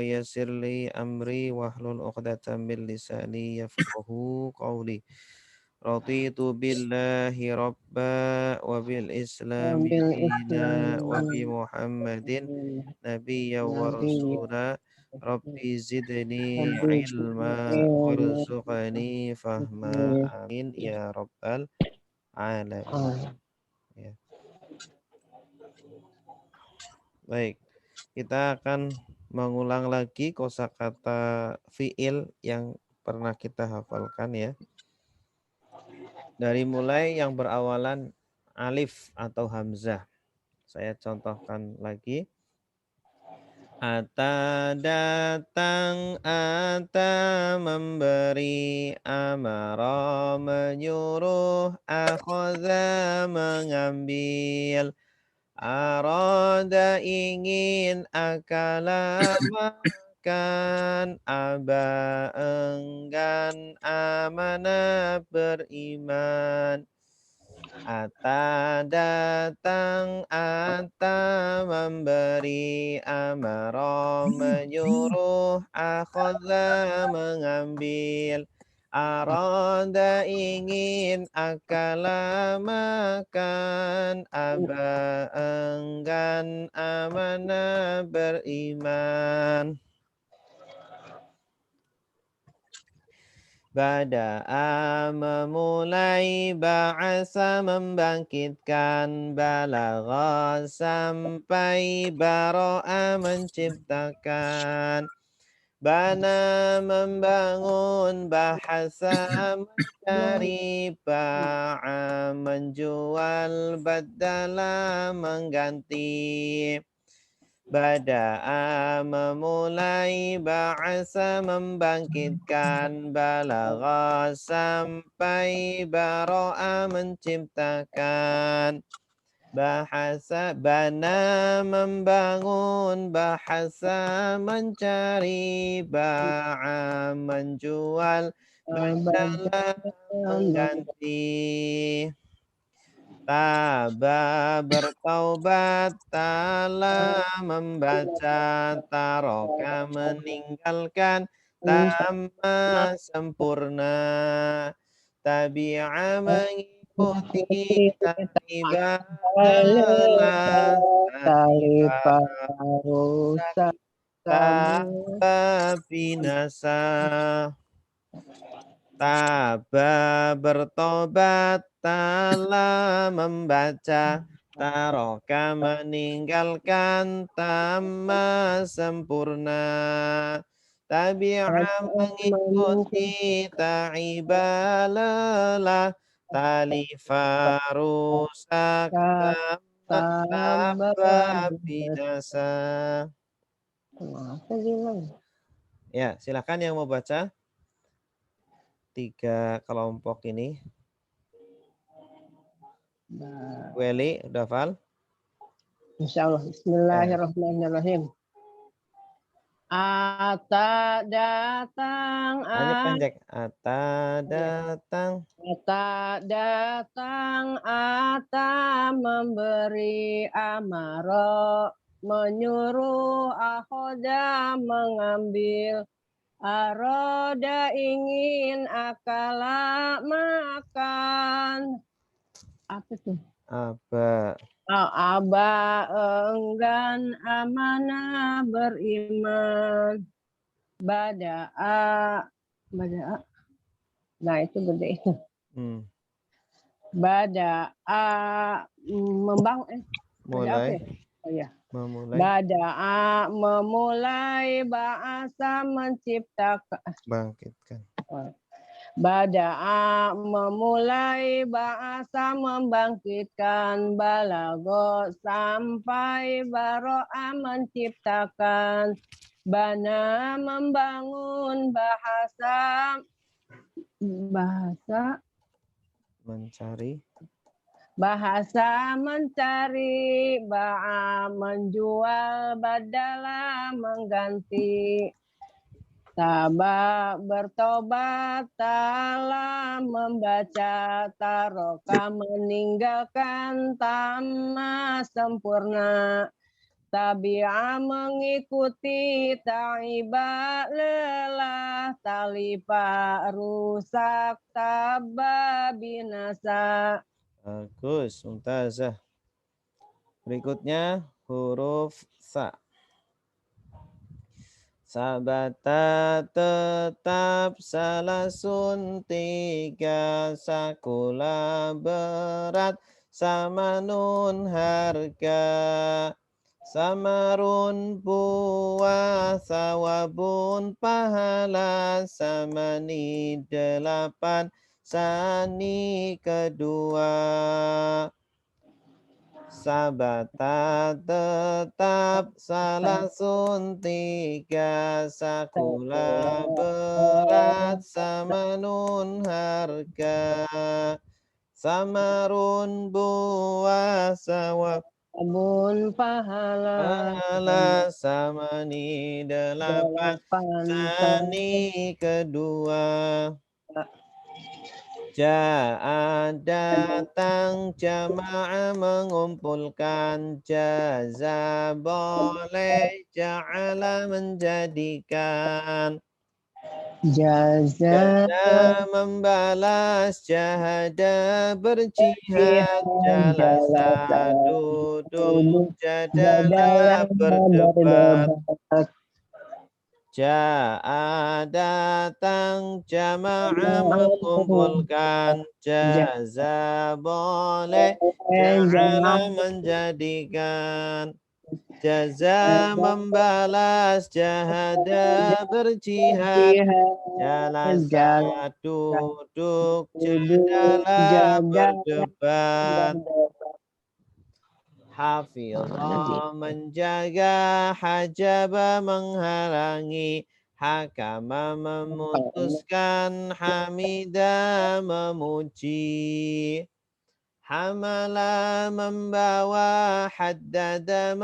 ويسر لي أمري واحلل عقدة من لساني يفقهوا قولي رضيت بالله ربا وبالإسلام دينا وبالإسلام وبمحمد نبيا نبي ورسولا ربي زدني ربي علما وارزقني فهما آمين يا رب العالمين. Ya. Baik, kita akan mengulang lagi kosakata fiil yang pernah kita hafalkan ya. Dari mulai yang berawalan alif atau hamzah. Saya contohkan lagi. Ata datang, ata memberi, amara menyuruh, akhadha mengambil, arada ingin, akala makan, aba enggan, amana beriman. Ata datang, ata memberi, amara menyuruh, akhadha mengambil, arada ingin, akala makan, aba enggan, amana beriman. Bada'a memulai, ba'asa membangkitkan, balagha sampai, baro'a menciptakan, bana membangun, bahasa mencari, ba'a menjual, badala mengganti. Bada'a memulai, ba'asa membangkitkan, balagha sampai, baro'a menciptakan, bahasa bana membangun, bahasa mencari, ba'a menjual, badala mengganti. Taba bertaubat, tala membaca, taroka meninggalkan, tama sempurna, tabi'a mengikuti, taiba lelah, taiba rusak kamu taba binasa. Taba bertobat, tala membaca, taroka meninggalkan, tama sempurna, tabi'a mengikuti, ta'iba lelah, talifa rusak, taba binasa. Ya, silakan yang mau baca. 3 kelompok ini. Weli, udah hafal? Insyaallah. Ya. Bismillahirrahmanirrahim. Ata datang, Hanya pendek. Ata datang. ata datang, ata memberi, amaro menyuruh, akhoda mengambil, aroda ingin, akala makan. Apa tuh? Aba. Aba enggan, amanah beriman, bada'a. Nah itu gede. Bada'a membangun. Mulai. Oh ya. Memulai. Bada'a memulai, ba'asa menciptakan. Bangkitkan. Bada'a memulai, ba'asa membangkitkan, balago sampai, baro'a menciptakan, bana membangun, bahasa mencari, bahasa mencari, ba'a menjual, badala mengganti, taba bertobat, tala membaca, taroka meninggalkan, tama sempurna, Tabi'a mengikuti, ta'iba lelah, talipa rusak, taba binasa. Bagus, mumtazah. Berikutnya huruf sa. Sabata tetap salasun tiga, sakula berat sama nun harga, samarun buah sawabun pahala, samani delapan sani kedua. Sabata tetap salasun tiga, sakula berat sama nun harga, samarun buah sawab Abun pahala pahala, samani delapan delapan sani kedua. Ja'a datang, jama'a mengumpulkan, jaza boleh, ja'ala menjadikan, jaza jaza membalas, jahada berjihad, jalasa jalasa duduk, jadalah jadalah berdebat. berdebat. Ja'a datang, jama'a mengumpulkan, jaza boleh, ja'ala menjadikan, jaza membalas, jahada berjihad, jalasa duduk, jadalah berdebat. Hafidha menjaga, hajaba menghalangi, hakama memutuskan, hamida memuji, hamala membawa, haddada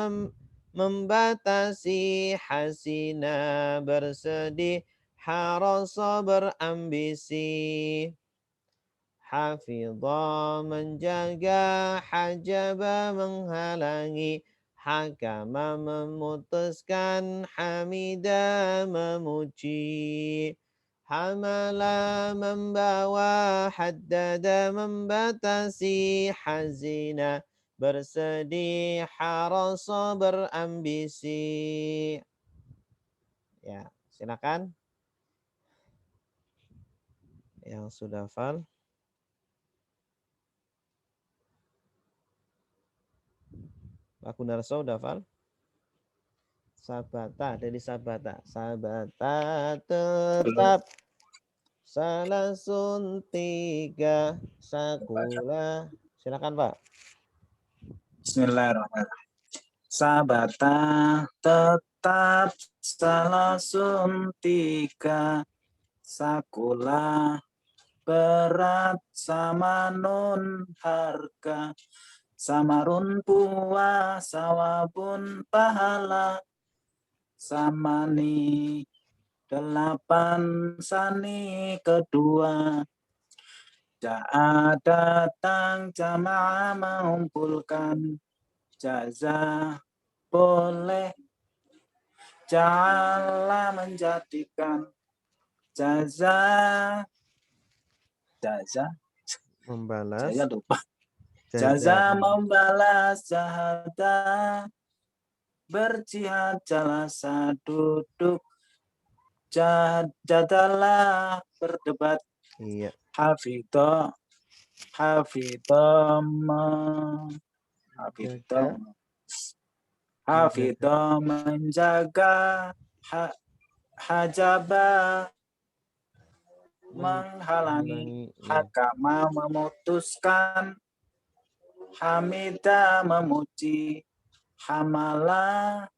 membatasi, hasina bersedih, harasa berambisi. Hafidha menjaga, hajaba menghalangi, hakama memutuskan, hamida memuji, hamala membawa, haddada membatasi, hazina bersedih, harasa berambisi. Ya, silakan yang sudah hafal. Pak Gunarso udah hafal? Sabata, dari sabata. Sabata tetap salasun tiga, sakula. Silakan Pak. Bismillahirrahmanirrahim. Sabata tetap salasun tiga, sakula berat sama nun harga, samarun puas sawabun pahala, samani delapan sani kedua. Ja'a datang, jamaah mengumpulkan, jaza boleh, ja'ala menjadikan, jaza Membalas. saya lupa. Jaza membalas, jahada berjihad, jalasa duduk, jadalah berdebat. Iya. Hafidho menjaga, hajaba menghalangi, hakama memutuskan, hamida memuji, hamala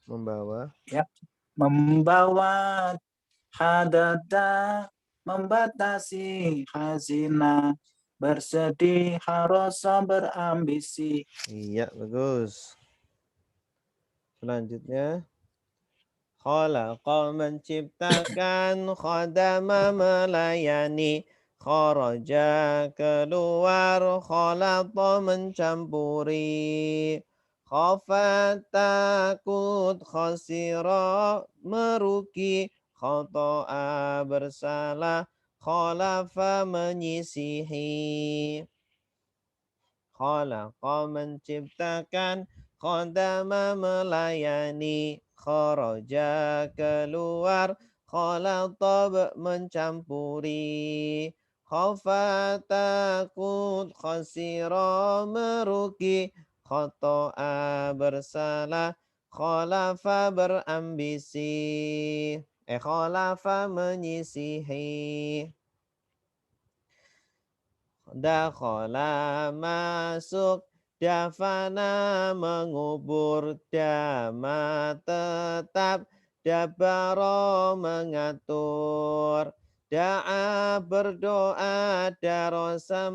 membawa, ya, membawa, hadada membatasi, hazina bersedih, harasa berambisi. Iya, bagus. Selanjutnya khalaqa menciptakan, khadama melayani, kharaja keluar, khalata mencampuri, khafa takut, khasira merugi, khata'a bersalah, khalafa menyisihi, khalaqa menciptakan, khadama melayani, kharaja keluar, khalata mencampuri, khafa takut, khasira merugi, khata'a bersalah, khalafa berambisi, khalafa menyisihi. Dakhala masuk, dafana mengubur, dama tetap, dabaro mengatur, da'a berdoa, darosa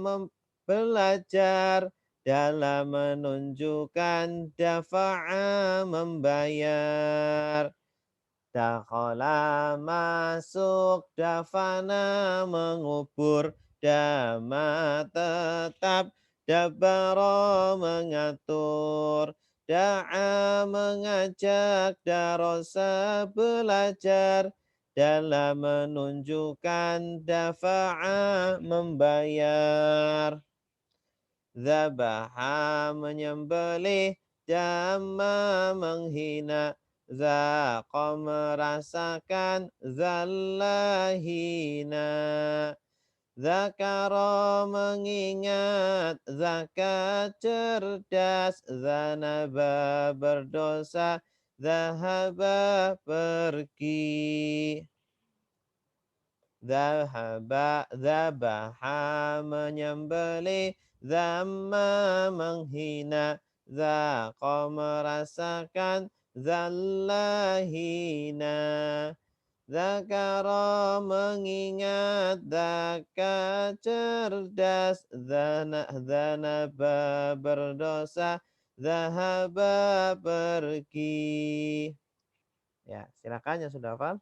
belajar, dalam menunjukkan, dafa'a membayar. Dakhala masuk, dafana mengubur, dama tetap, dabaro mengatur, da'a mengajak, darosa belajar, dalam menunjukkan, dafa'a membayar. Zabaha menyembelih, dama menghina, zaqa merasakan, zallahina, zakara mengingat, zakat cerdas, zanaba berdosa, zahaba pergi. Zahaba, zabaha menyembelih, zamma menghina, zaqa merasakan, zallahina, zakara mengingat, zaka cerdas, zanaba berdosa, zahaba pergi. Ya, silakan yang sudah hafal.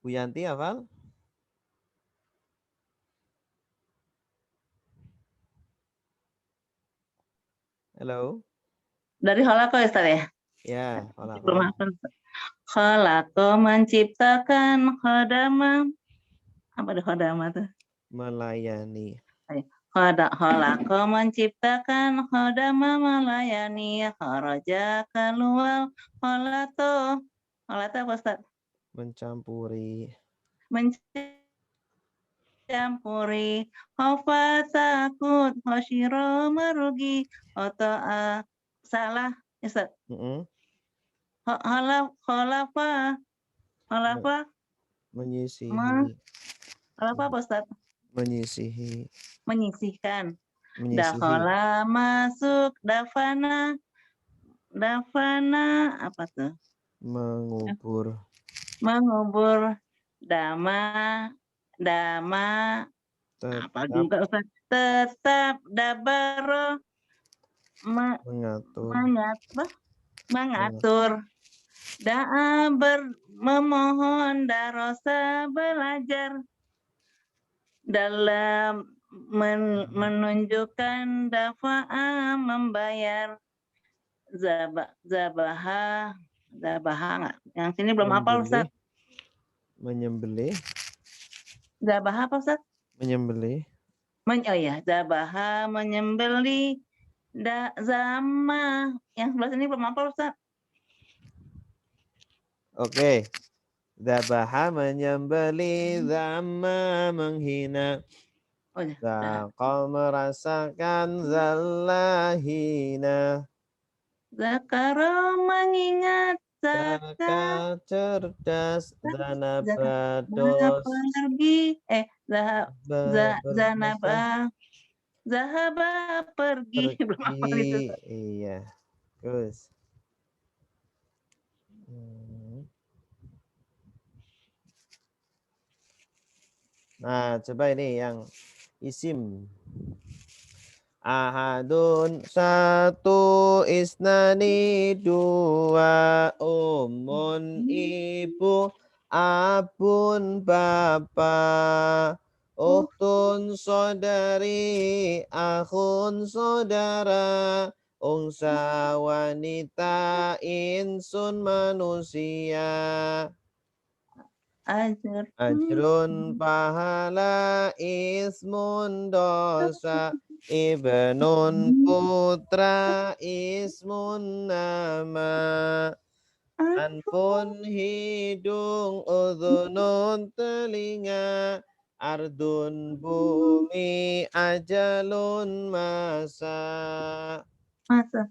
Bu Yanti hafal? Halo. Dari khalaqa Ustaz ya? Ya, Belum hafal. Khalaqa menciptakan, khadama. Apa ada khadama tuh? Melayani. Khalaqa menciptakan, khadama melayani, kharaja keluar, khalata. Khalata apa Ustaz? Mencampuri. Mencampuri, khafa takut, khasyira merugi, ota'a salah, Ustaz. Khalafa menyisihi. Khalafa apa Ustaz? Menyisihi. Menyisihkan. Menyisihi. Dakhala masuk, dafana apa tuh? Mengubur. Mengubur, dama apa juga Ustaz? Tetap, dabaro mengatur, da'a memohon, darosa belajar, dalam menunjukkan, dafa'a membayar, zabaha nggak? Yang sini belum hafal Ustaz. Menyembelih. Zabaha apa Ustaz? Menyembelih. Oh ya, zabaha menyembelih, zama. Yang sebelah sini belum hafal Ustaz. Oke. Zabaha menyembelih, zama menghina. Oh ya. Zaqa merasakan, zallahina. Zakara mengingat, Zakat cerdas, zanaba pergi, zahaba pergi. Belum hafal itu. Iya. Terus. Nah, coba ini yang isim. Ahadun satu, isnani dua, umun ibu, abun bapak, ukhtun saudari, akhun saudara, unsa wanita, insun manusia. Ajrun pahala, ismun dosa, ibnun putra, ismun nama. Anfun hidung, udhunun telinga, ardun bumi, ajalun masa. Masa.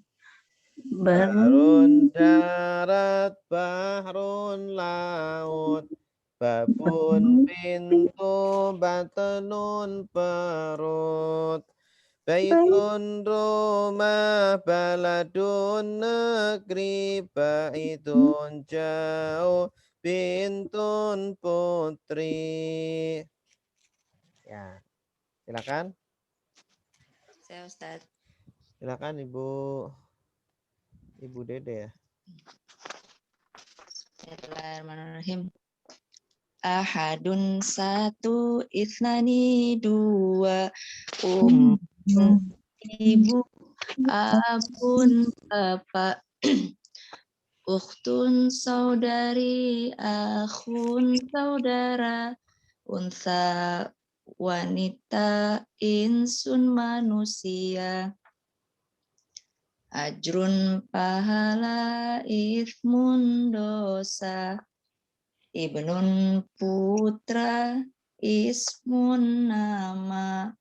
Barun darat, bahrun laut, babun pintu, batenun perut, baitun rumah, baladun negeri, baitun jauh, bintun putri. Ya, silakan. Saya Ustaz. Silakan Ibu Dede ya. Bismillahirrahmanirrahim. Ahadun satu, isnani dua, ibu, abun bapak, ukhtun saudari, akhun saudara, unsa wanita, insun manusia. Ajrun pahala, ismun dosa, ibnun putra, ismun nama,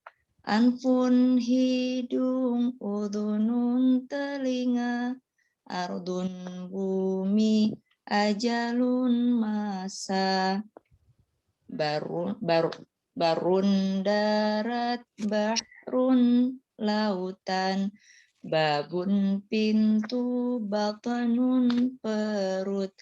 anfun hidung, udhunun telinga, ardun bumi, ajalun masa, barun darat, bahrun lautan, babun pintu, batanun perut,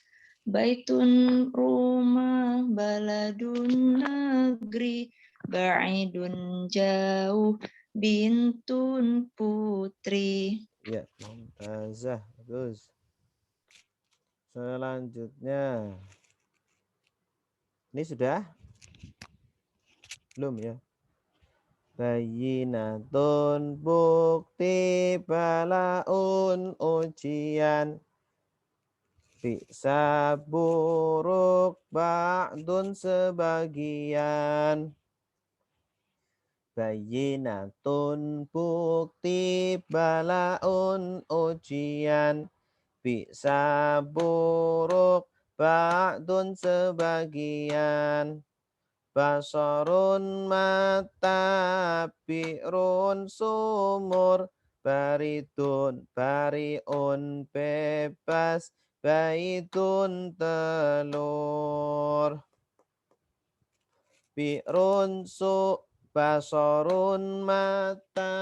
baitun rumah, baladun negeri, ba'idun jauh, bintun putri. Ya, mumtazah, bagus. Selanjutnya, ini sudah belum ya? Bayinatun, bukti, balaun, ujian, bisa buruk, ba'dun sebagian. Bayinatun, bukti, balaun, ujian, bisa buruk, ba'dun sebagian. Basarun mata, bi'run sumur, baridun bariun bebas, baitun telur. Bi'run basarun mata,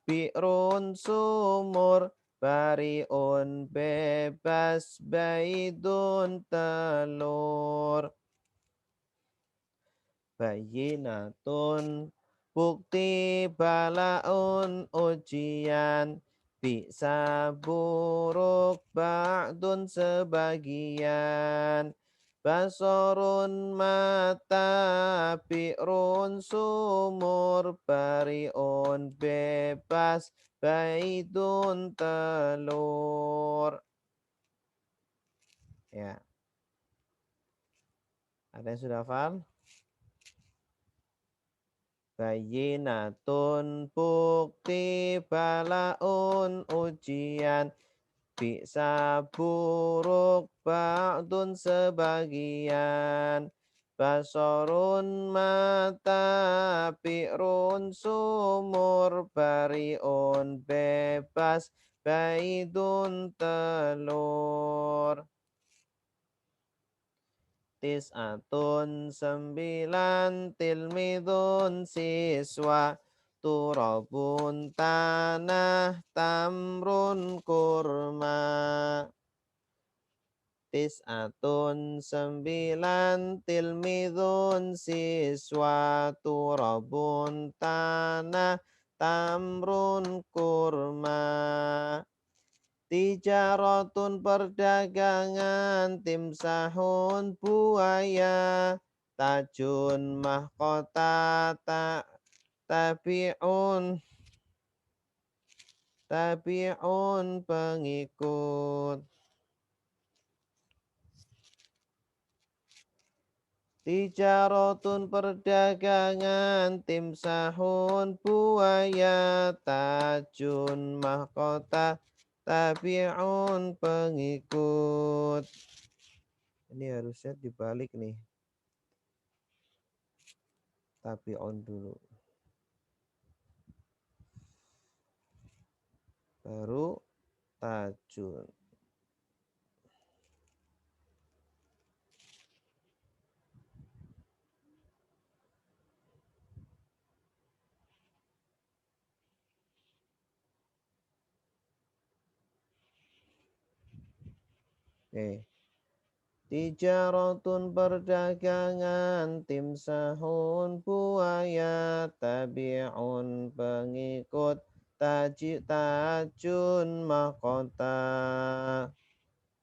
bi'run sumur, bariun bebas, baitun telur. Bayinatun, bukti, balaun, ujian, bisa buruk, ba'dun sebagian. Basarun mata, bi'run sumur, bariun bebas, baitun telur. Ya. Ada yang sudah hafal? Bayinatun, bukti, balaun, ujian, bisa buruk, ba'dun sebagian. Basarun mata, bi'run sumur, bariun bebas, baitun telur. Tis'atun, 9, tilmidun, siswa, turabun, tanah, tamrun, kurma. Tis'atun, 9, tilmidun, siswa, turabun, tanah, tamrun, kurma. Tijaratun perdagangan, timsahun buaya, tajun mahkota tabi'un pengikut. Tijaratun perdagangan, timsahun buaya, tajun mahkota tabi'un pengikut. Ini harusnya dibalik nih. Tabi'un dulu. Baru tajun. Oke. Tijaratun perdagangan, timsahun buaya, tabi'un pengikut, tajun mahkota.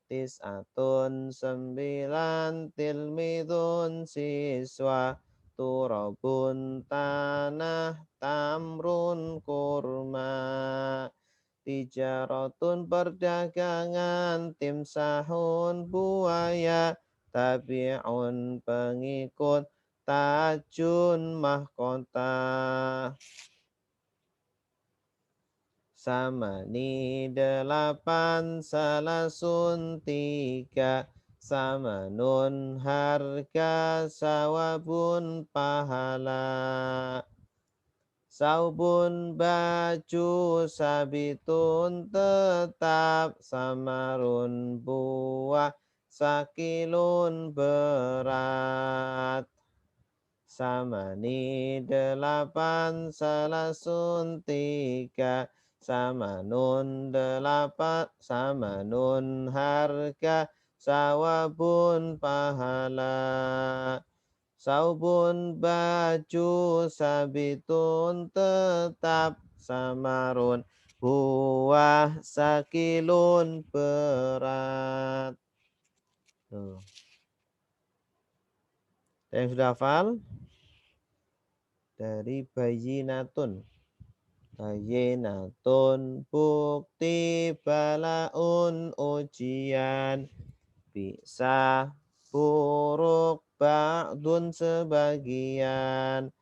Tis'atun 9, tilmidun siswa, turabun tanah, tamrun kurma. Tijaratun perdagangan, timsahun buaya, tabi'un pengikut, tajun mahkota. Samani 8, salasun 3, samanun harga, sawabun pahala. Saubun baju, sabitun tetap, samarun buah, sakilun berat. Samani 8, salasun 3, samanun 8, samanun harga, sawabun pahala. Saubun baju, sabitun tetap, samarun buah, sakilun berat. Tuh. Yang sudah hafal? Dari bayinatun. Bayinatun bukti, balaun ujian, bisa buruk ba'dun sebagian,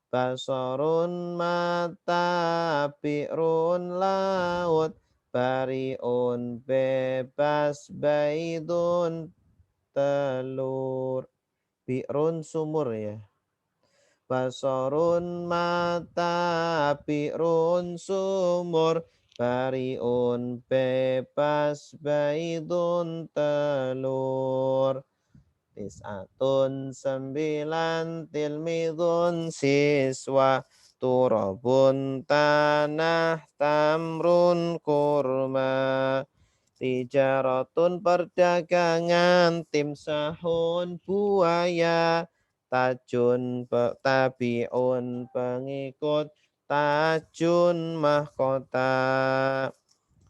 basarun mata, bi'run laut, bariun bebas, baidun telur. Bi'run sumur ya. Basarun mata, bi'run sumur, bariun bebas, baidun telur. Tis'atun 9, tilmidun siswa, turabun tanah, tamrun kurma. Tijaratun perdagangan, timsahun buaya, tajun tabi'un pengikut, tajun mahkota.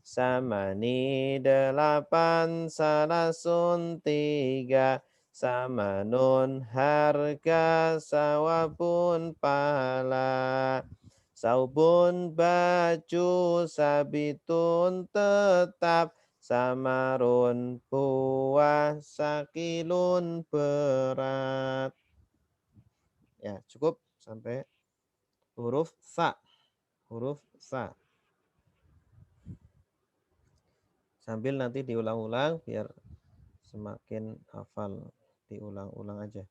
Samani 8, salasun 3, samanun harga, sawabun pahala. Saubun baju, sabitun tetap, samarun buah, sakilun berat. Ya, cukup sampai huruf sa. Huruf sa. Sambil nanti diulang-ulang biar semakin hafal. Diulang-ulang aja.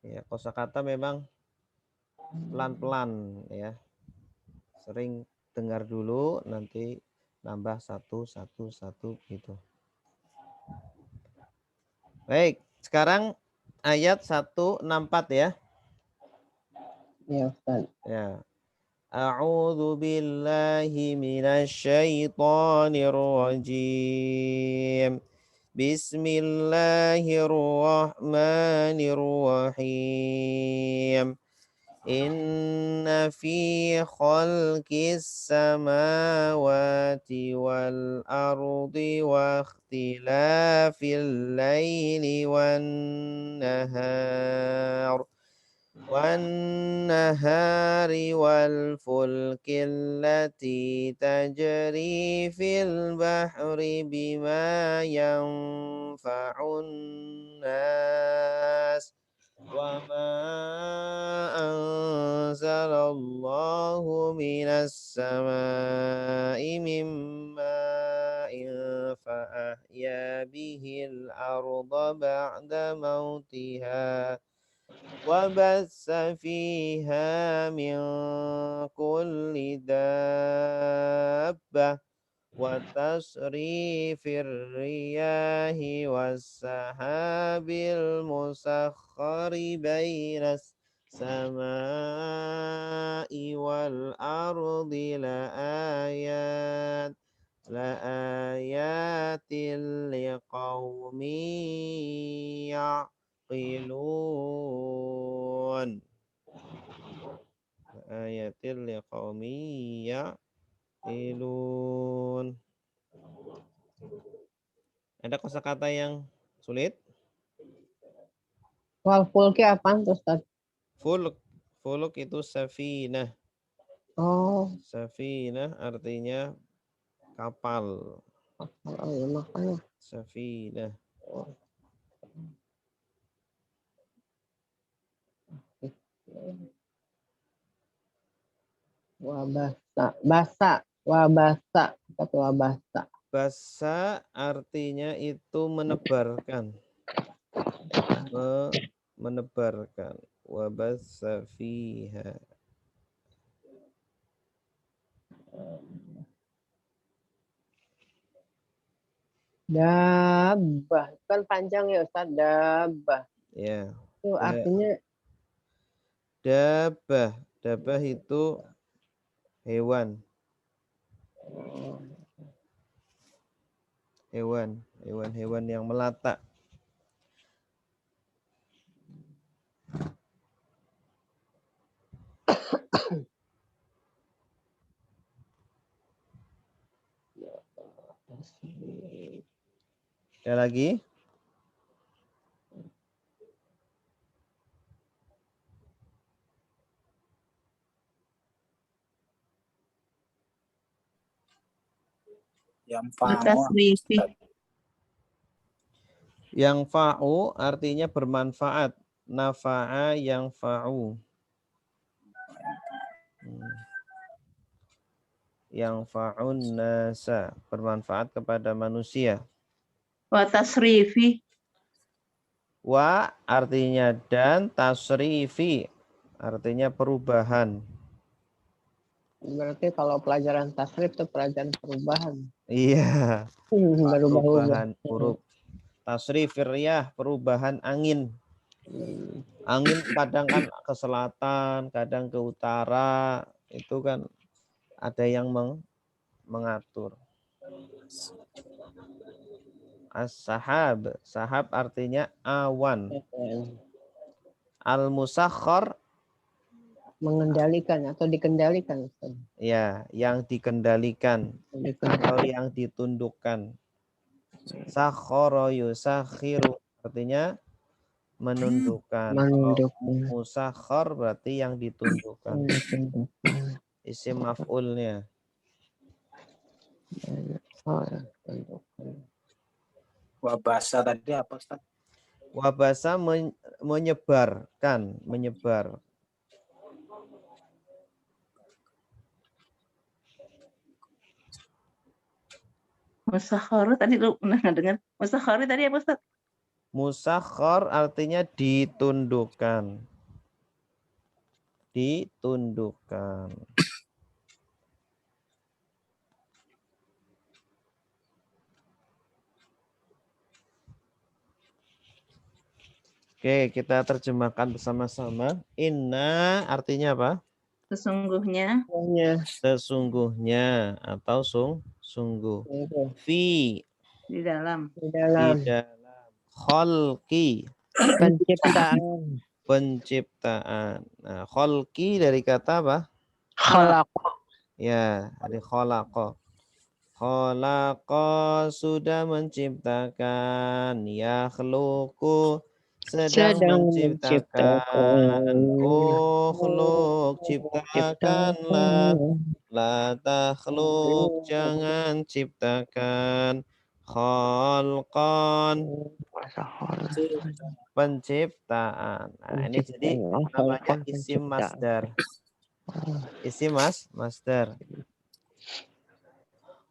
Ya, kosakata memang pelan-pelan ya. Sering dengar dulu, nanti nambah satu gitu. Baik, sekarang ayat 164 ya. Ya, Ustaz. Ya. A'udzu billahi minasyaitonir rajim. Bismillahirrahmanirrahim. Inna fi khalqis samawati wal ardi wa ikhtilafil laili wan nahar والنهار والفلك التي تجري في البحر بما ينفع الناس وما أنزل الله من السماء من ماء فأحيا به الأرض بعد موتها وبث فيها من كل دابة وتصريف الرياح والسحاب المسخر بين السماء والأرض لآيات لقوم يعقلون ayatil liqaumi ya'qilun. Ada kosakata yang sulit? Wal fulki apaan tuh, Ustaz? Fuluk itu safinah. Oh, Safinah artinya kapal. ya makanya. Safinah. Wabasa. Kata wabasa. Basa artinya itu menebarkan. Menebarkan. Wabasa fiha. Dabah. Kan panjang ya Ustaz, dabah. Ya. Itu artinya Dabah. Dabah itu hewan. Hewan yang melata. Ada lagi? Yang fa'u. Tasrifi. Yang fa'u artinya bermanfaat. Nafa'a yang fa'u. Yang fa'un nasa. Bermanfaat kepada manusia. Wa tasrifi. Wa artinya dan, tasrifi artinya perubahan. berarti kalau pelajaran tasrif itu pelajaran perubahan. Iya. Berubah-ubah. Perubahan huruf. Tasrifir riyah, perubahan angin. Angin kadang kan ke selatan, kadang ke utara. Itu kan ada yang mengatur. As-sahab. Sahab artinya awan. Al-musakhkhar Mengendalikan atau dikendalikan. ya, yang dikendalikan atau yang ditundukkan. Sakhara yusakhiru artinya menundukkan. Menundukkan. Musakhkhar berarti yang ditundukkan. Isim maf'ulnya. Wabasa tadi apa Ustaz? Wabasa menyebarkan, menyebar. Musakhara tadi lu pernah dengar? Musakhara tadi apa Ustaz? Musakhkhar artinya ditundukkan. Ditundukkan. Oke, kita terjemahkan bersama-sama. Inna artinya apa? Sesungguhnya. Sesungguhnya atau sungguh. Fi. Di dalam. Di dalam. Kholqi. Penciptaan. penciptaan. Nah, kholqi dari kata apa? Khalaqa. Ya, dari khalaqa. Khalaqa sudah menciptakan, yakhluqu sedang menciptakan. Ukhluk ciptakanlah, la takhluq jangan ciptakan. Khalqan penciptaan. Nah, ini jadi namanya isim masdar. Isim masdar.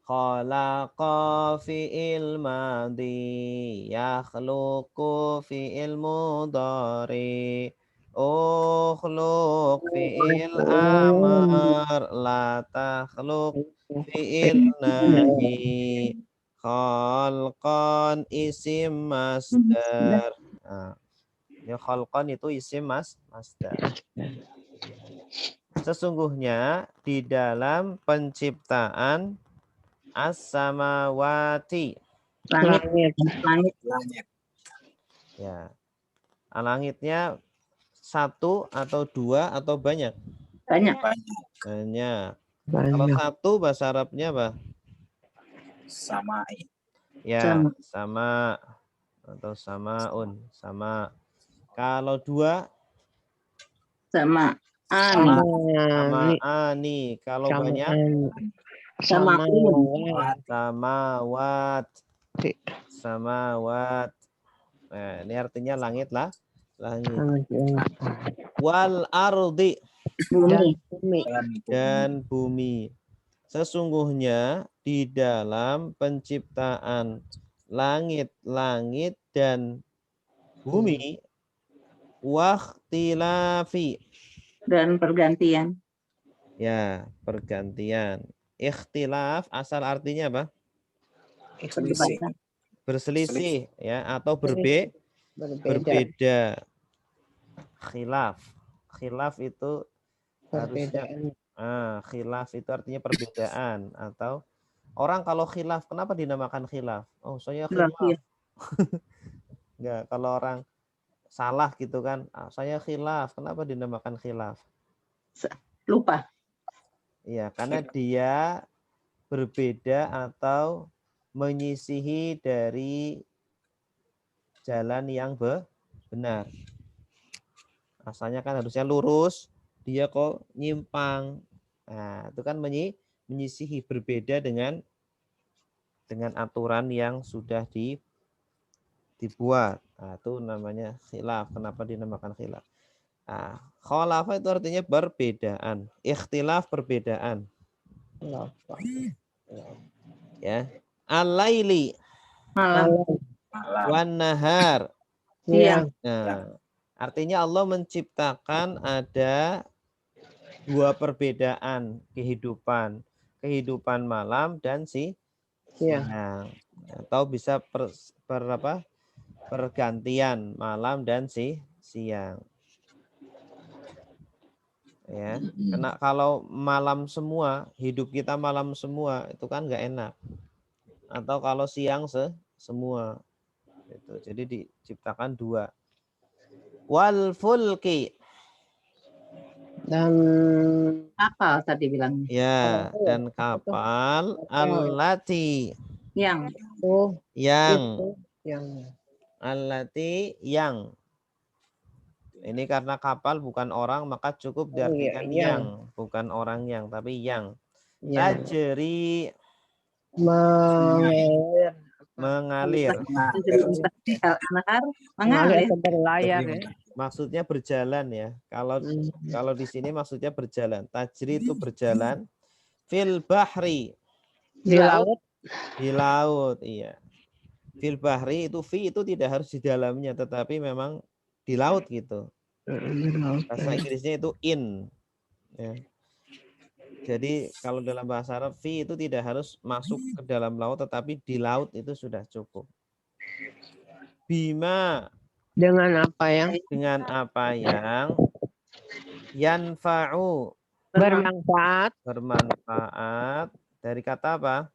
Khalaqa fi'il madhi, yakhluqu fi'il mudhari, ukhluq fi'il amar, la takhluq fi'il nahi, khalqan isim masdar. Nah, ya khalqan itu isim masdar. Sesungguhnya di dalam penciptaan as-samawati. Langit. Langit. Ya. Langitnya satu atau dua atau banyak? Banyak. Banyak. Kalau satu bahasa Arabnya apa? Samai. Ya, sama atau samaun, sama. Kalau dua? Sama. Sama ani. Kalau banyak? Samawat. Samawat. Nah, ini artinya langit lah. Langit. Wal ardi. Dan bumi. Sesungguhnya di dalam penciptaan langit-langit dan bumi, wakhtilafi. Dan pergantian. Ya, pergantian. Ikhtilaf asal artinya apa? Berselisih ya, atau berbeda. Khilaf. Khilaf itu harusnya khilaf itu artinya perbedaan, atau orang kalau khilaf, kenapa dinamakan khilaf? Oh, saya khilaf. Enggak, kalau orang salah gitu kan, saya khilaf, kenapa dinamakan khilaf? Lupa. Iya, karena dia berbeda atau menyisihi dari jalan yang benar. Asalnya kan harusnya lurus, dia kok nyimpang. Nah, itu kan menyisihi, berbeda dengan aturan yang sudah dibuat. Nah, itu namanya khilaf. Kenapa dinamakan khilaf? Nah, khalafa itu artinya perbedaan. Ikhtilaf perbedaan. Ya. Al-laili. Malam. Wan nahar. Siang. Nah, artinya Allah menciptakan ada dua perbedaan kehidupan. Kehidupan malam dan siang. Atau bisa pergantian malam dan siang. Ya, karena kalau malam semua, hidup kita malam semua, itu kan nggak enak. Atau kalau siang semua. Itu. Jadi diciptakan dua. Wal fulki. Dan kapal tadi bilangnya. Ya, dan kapal allati. Yang. Allati yang. Ini karena kapal bukan orang, maka cukup diartikan yang, bukan orang yang, tapi yang. Tajri. Mengalir. Mengalir berlayar ya. Maksudnya berjalan ya. Kalau di sini maksudnya berjalan. Tajri itu berjalan. Fil bahri. Di laut. Di laut, iya. Fil bahri itu fi itu tidak harus di dalamnya, tetapi memang di laut gitu. Bahasa Inggrisnya itu in. Ya. Jadi kalau dalam bahasa Arab fi itu tidak harus masuk ke dalam laut, tetapi di laut itu sudah cukup. Bima. Dengan apa yang yanfa'u. Bermanfaat. Dari kata apa?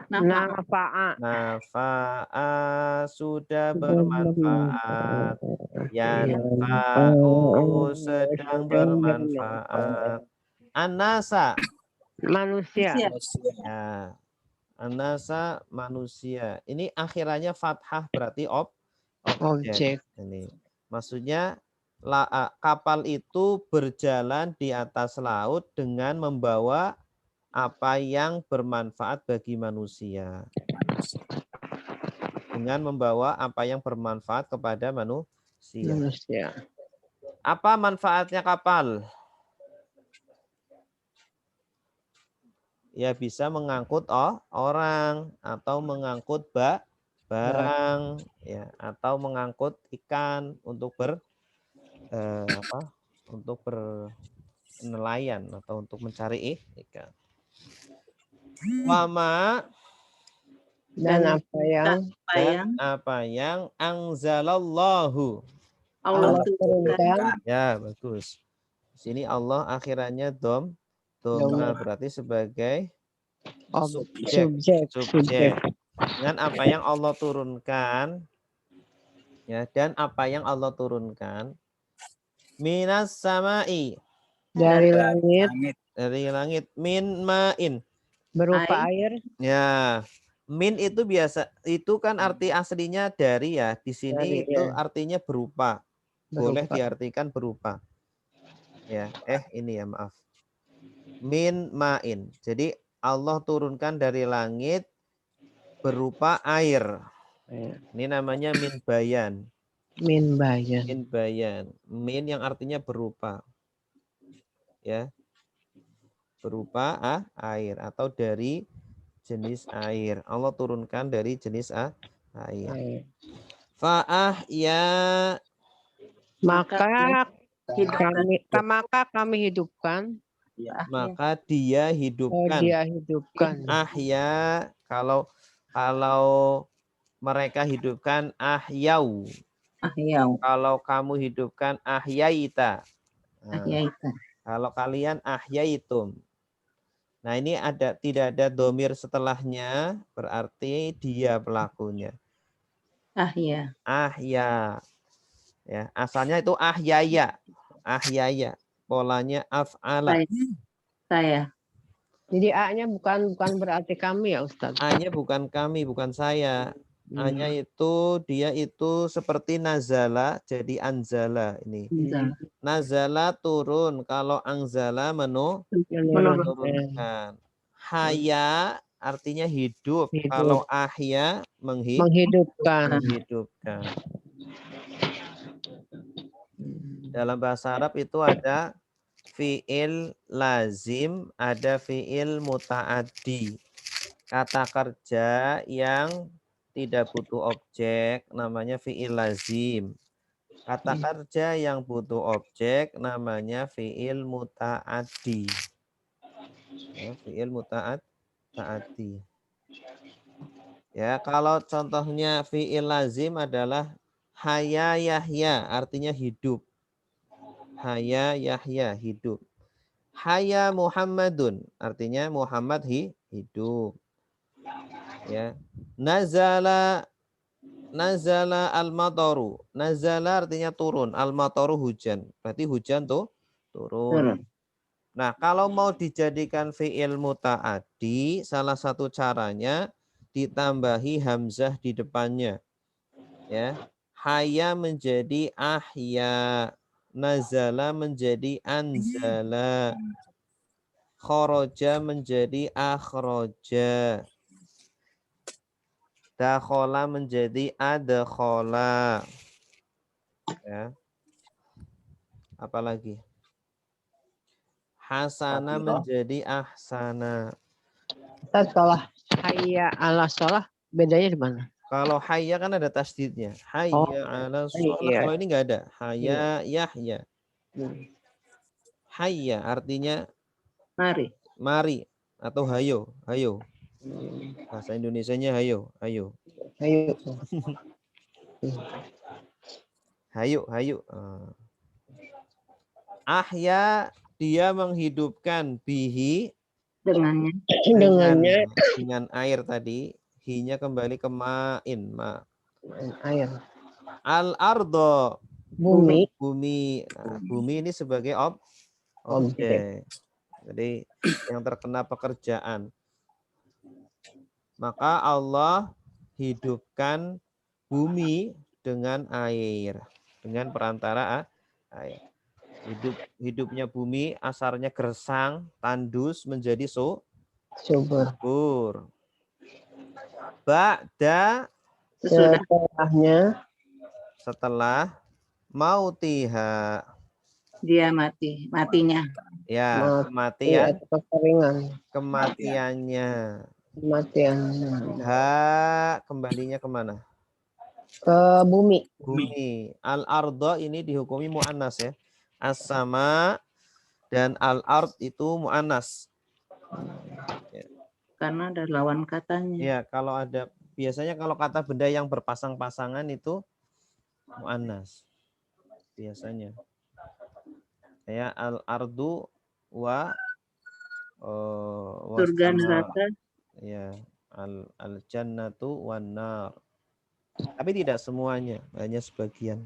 Nafa'a. Nafa'a sudah bermanfaat. Yanfa'u sedang bermanfaat. Anasa. Manusia. Ya. Anasa manusia. Ini akhirannya fathah berarti objek. Objek. Ini. Maksudnya kapal itu berjalan di atas laut dengan membawa apa yang bermanfaat bagi manusia. Dengan membawa apa yang bermanfaat kepada manusia. Apa manfaatnya kapal? Ya bisa mengangkut orang atau mengangkut barang ya atau mengangkut ikan untuk untuk bernelayan atau untuk mencari ikan. Wama Dan apa yang anzalallahu Allah turunkan. ya bagus. Di sini Allah akhirannya doma berarti sebagai subjek. Dengan apa yang Allah turunkan ya dan apa yang Allah turunkan minas samai Dari langit min ma'in berupa air. ya. Min itu biasa itu kan arti aslinya dari ya. Di sini Dari, itu artinya berupa. Boleh diartikan berupa. Ya, ini ya maaf. Min ma'in. Jadi Allah turunkan dari langit berupa air. Ini namanya min bayan. Min bayan. Min bayan. Min yang artinya berupa. Ya. Berupa air atau dari jenis air. Allah turunkan dari jenis air. Fa'ah ya maka kami hidupkan. Maka dia hidupkan. Dia hidupkan. Ahya kalau mereka hidupkan ahyau. Kalau kamu hidupkan ahyaita. Kalau kalian ahyaitum. Nah ini tidak ada domir setelahnya, berarti dia pelakunya. Ahya. Ya, asalnya itu ahyaya. Polanya af'ala. Saya. Jadi A-nya bukan berarti kami ya Ustaz. A-nya bukan kami, bukan saya. A-nya itu dia itu seperti nazala jadi anzala ini. Nazala turun, kalau anzala menurunkan. Haya artinya hidup. Kalau ahya menghidupkan. Dalam bahasa Arab itu ada fi'il lazim, ada fi'il muta'addi. Kata kerja yang tidak butuh objek namanya fi'il lazim. Kata kerja yang butuh objek namanya fi'il muta'addi. Ya, fi'il muta'addi. Ya, kalau contohnya fi'il lazim adalah haya Yahya, artinya hidup. Haya Yahya, hidup. Haya Muhammadun, artinya Muhammad hidup. Ya. Nazala al-mataru. Nazala artinya turun, al-mataru hujan. Berarti hujan tuh turun. Nah, kalau mau dijadikan fi'il muta'addi, salah satu caranya ditambahi hamzah di depannya. Ya. Haya menjadi ahya. Nazala menjadi anzala. Khoroja menjadi akhroja. Dakhola menjadi adkhola. Ya. Apalagi? Hasana menjadi ahsana. Ustaz, kalau hayya ala sholah bedanya di mana? Kalau hayya kan ada tasdidnya. Hayya ala sholah. Iya. Kalau ini enggak ada. Hayya Yahya. Hayya artinya mari atau hayo. Bahasa Indonesianya hayo. Hayo. Ahya dia menghidupkan bihi Dengannya. Dengannya dengan air tadi, hinya kembali ke ma'in, ma. air. Al-ardo, Bumi. bumi. Nah, bumi ini sebagai objek. Jadi yang terkena pekerjaan. Maka Allah hidupkan bumi dengan air, dengan perantara air. Hidupnya bumi asarnya gersang, tandus menjadi subur. Ba'da, setelah mautiha, Dia matinya. ya kematian, Kematiannya. kembalinya kemana? Ke bumi. Bumi. Al-ardo ini dihukumi mu'annas ya. As-sama dan al-ard itu mu'annas. Karena ada lawan katanya. Ya, biasanya kalau kata benda yang berpasang-pasangan itu mu'annas. Biasanya. Ya, al-ardu wa Surga was-sama. neraka. Ya, al-jannatu wan nar. Tapi tidak semuanya, hanya sebagian.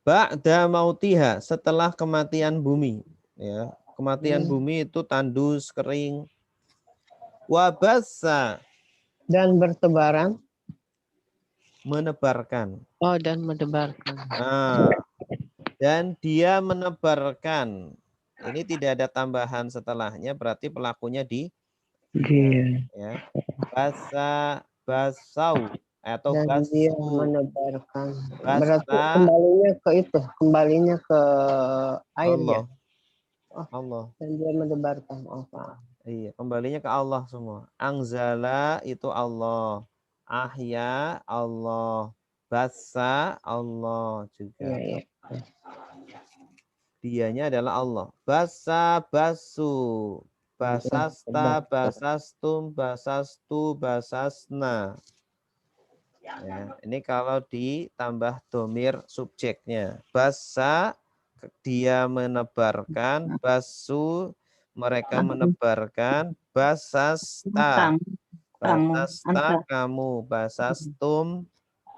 Ba'da mautiha, setelah kematian bumi, ya. Kematian bumi itu tandus, kering. Wabassa, Dan bertebaran. menebarkan. Oh, dan menebarkan. Nah, dan dia menebarkan. Ini tidak ada tambahan setelahnya, berarti pelakunya ya. Basau atau Dan basu. dia menebarkan. Basa, Berarti kembalinya ke air ya. Allah. Dan dia menebarkan. Iya, kembalinya ke Allah semua. Angzala itu Allah. Ahya Allah. Basa Allah juga. Iya. Dianya adalah Allah. Basa basu. Basasta basastum basastu basasna. Ya, ini kalau ditambah domir subjeknya. Basa dia menebarkan, basu mereka menebarkan, basasta kamu, basastum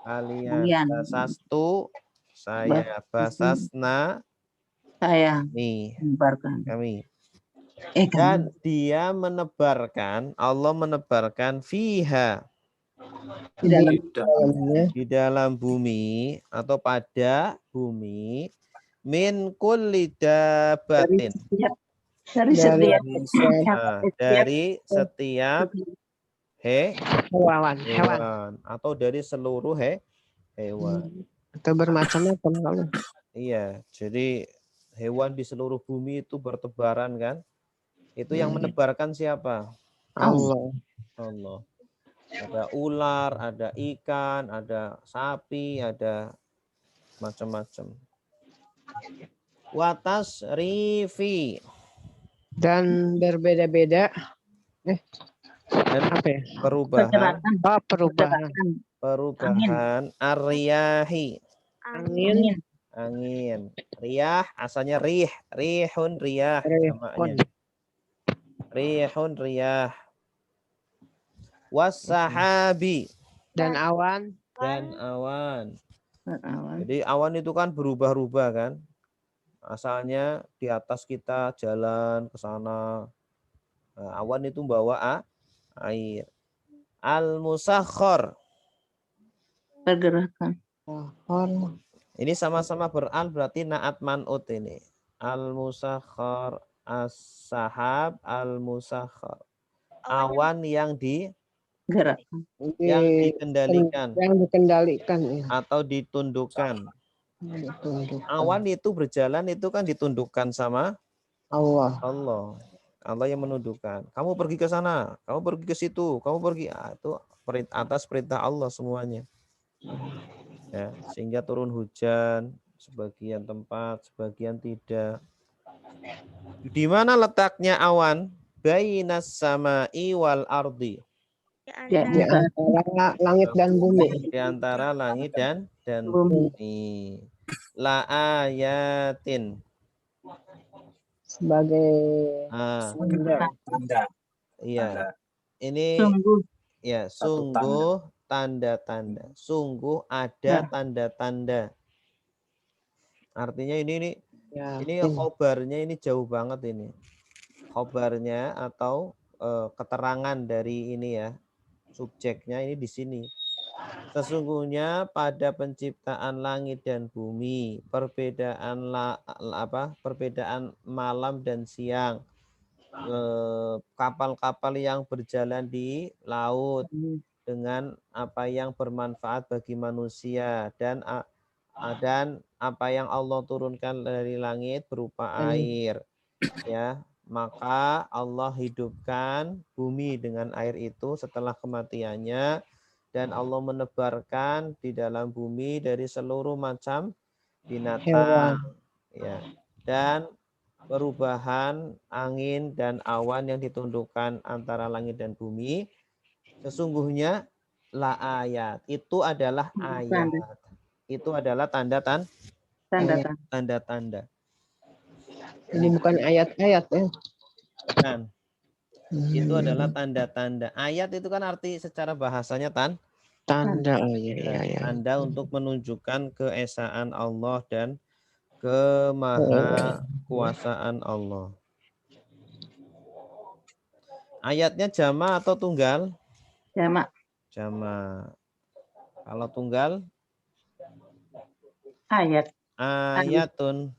kalian, basastu saya, basasna saya nih menebarkan. kami. Dan dia menebarkan, Allah menebarkan fiha di dalam bumi atau pada bumi min kulli dabatin, dari setiap hewan atau dari seluruh hewan atau bermacam-macam. Iya, jadi hewan di seluruh bumi itu bertebaran kan? Itu yang menebarkan siapa? Allah. Ada ular, ada ikan, ada sapi, ada macam-macam. Watas rifi, dan berbeda-beda. Dan perubahan aryahi, angin. Riyah asalnya rihun riyah namanya. Rihun riyah. Wasahabi, dan awan. Jadi awan itu kan berubah-ubah kan. Asalnya di atas kita jalan ke sana. Nah, awan itu bawa air. Al-musakhkhar, pergerakan. Ini sama-sama beral berarti naat man'ut ini. Al-musakhkhar, as-sahab, al-musakhkhar. Awan yang dikendalikan. Ya. Atau ditundukkan. Awan itu berjalan itu kan ditundukkan sama Allah. Allah yang menundukkan. Kamu pergi ke sana, kamu pergi ke situ, kamu pergi. Itu atas perintah Allah semuanya. Ya, sehingga turun hujan sebagian tempat, sebagian tidak. Di mana letaknya awan? Bainas sama'i wal ardi. Di antara langit dan bumi. Di antara langit dan bumi. La ayatin. sebagai Ah, Tanda. iya. Tanda. Ini Sungguh. ya, Satu sungguh tanda-tanda. Sungguh ada Nah. tanda-tanda. Artinya ini yakin. khobarnya ini jauh banget ini. Khobarnya atau keterangan dari ini ya. Subjeknya ini di sini. Sesungguhnya pada penciptaan langit dan bumi, perbedaan perbedaan malam dan siang, kapal-kapal yang berjalan di laut dengan apa yang bermanfaat bagi manusia dan apa yang Allah turunkan dari langit berupa air, ya, maka Allah hidupkan bumi dengan air itu setelah kematiannya. Dan Allah menebarkan di dalam bumi dari seluruh macam binatang, ya, dan perubahan angin dan awan yang ditundukkan antara langit dan bumi. Sesungguhnya la ayat, itu adalah ayat, itu adalah tanda-tanda. Ini bukan ayat-ayat ya. Kan? Itu adalah tanda-tanda. Ayat itu kan arti secara bahasanya Tanda. Oh iya, iya, iya. tanda untuk menunjukkan keesaan Allah dan kemahakuasaan Allah. Ayatnya jama atau tunggal? Jamak. Jama. Kalau tunggal? Ayat. Ayatun.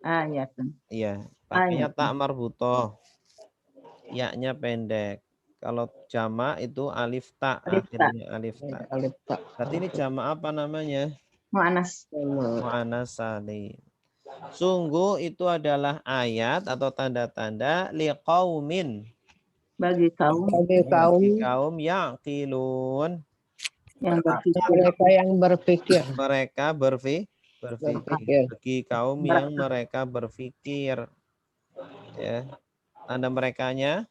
Ayatun. Iya, pakainya Ayatun. tak marbutoh. Ya-nya pendek. Kalau jama itu alif ta, Alif ta. akhirnya alif ta. Alif ta. Berarti ini jama apa namanya? Mu'anas. Mu'anas salim. Sungguh itu adalah ayat atau tanda-tanda liqaumin, Bagi kaum Bagi kaum yaqilun, yang berpikir. mereka yang berpikir. mereka berpikir. Bagi kaum yang mereka berpikir, ya. Tanda merekanya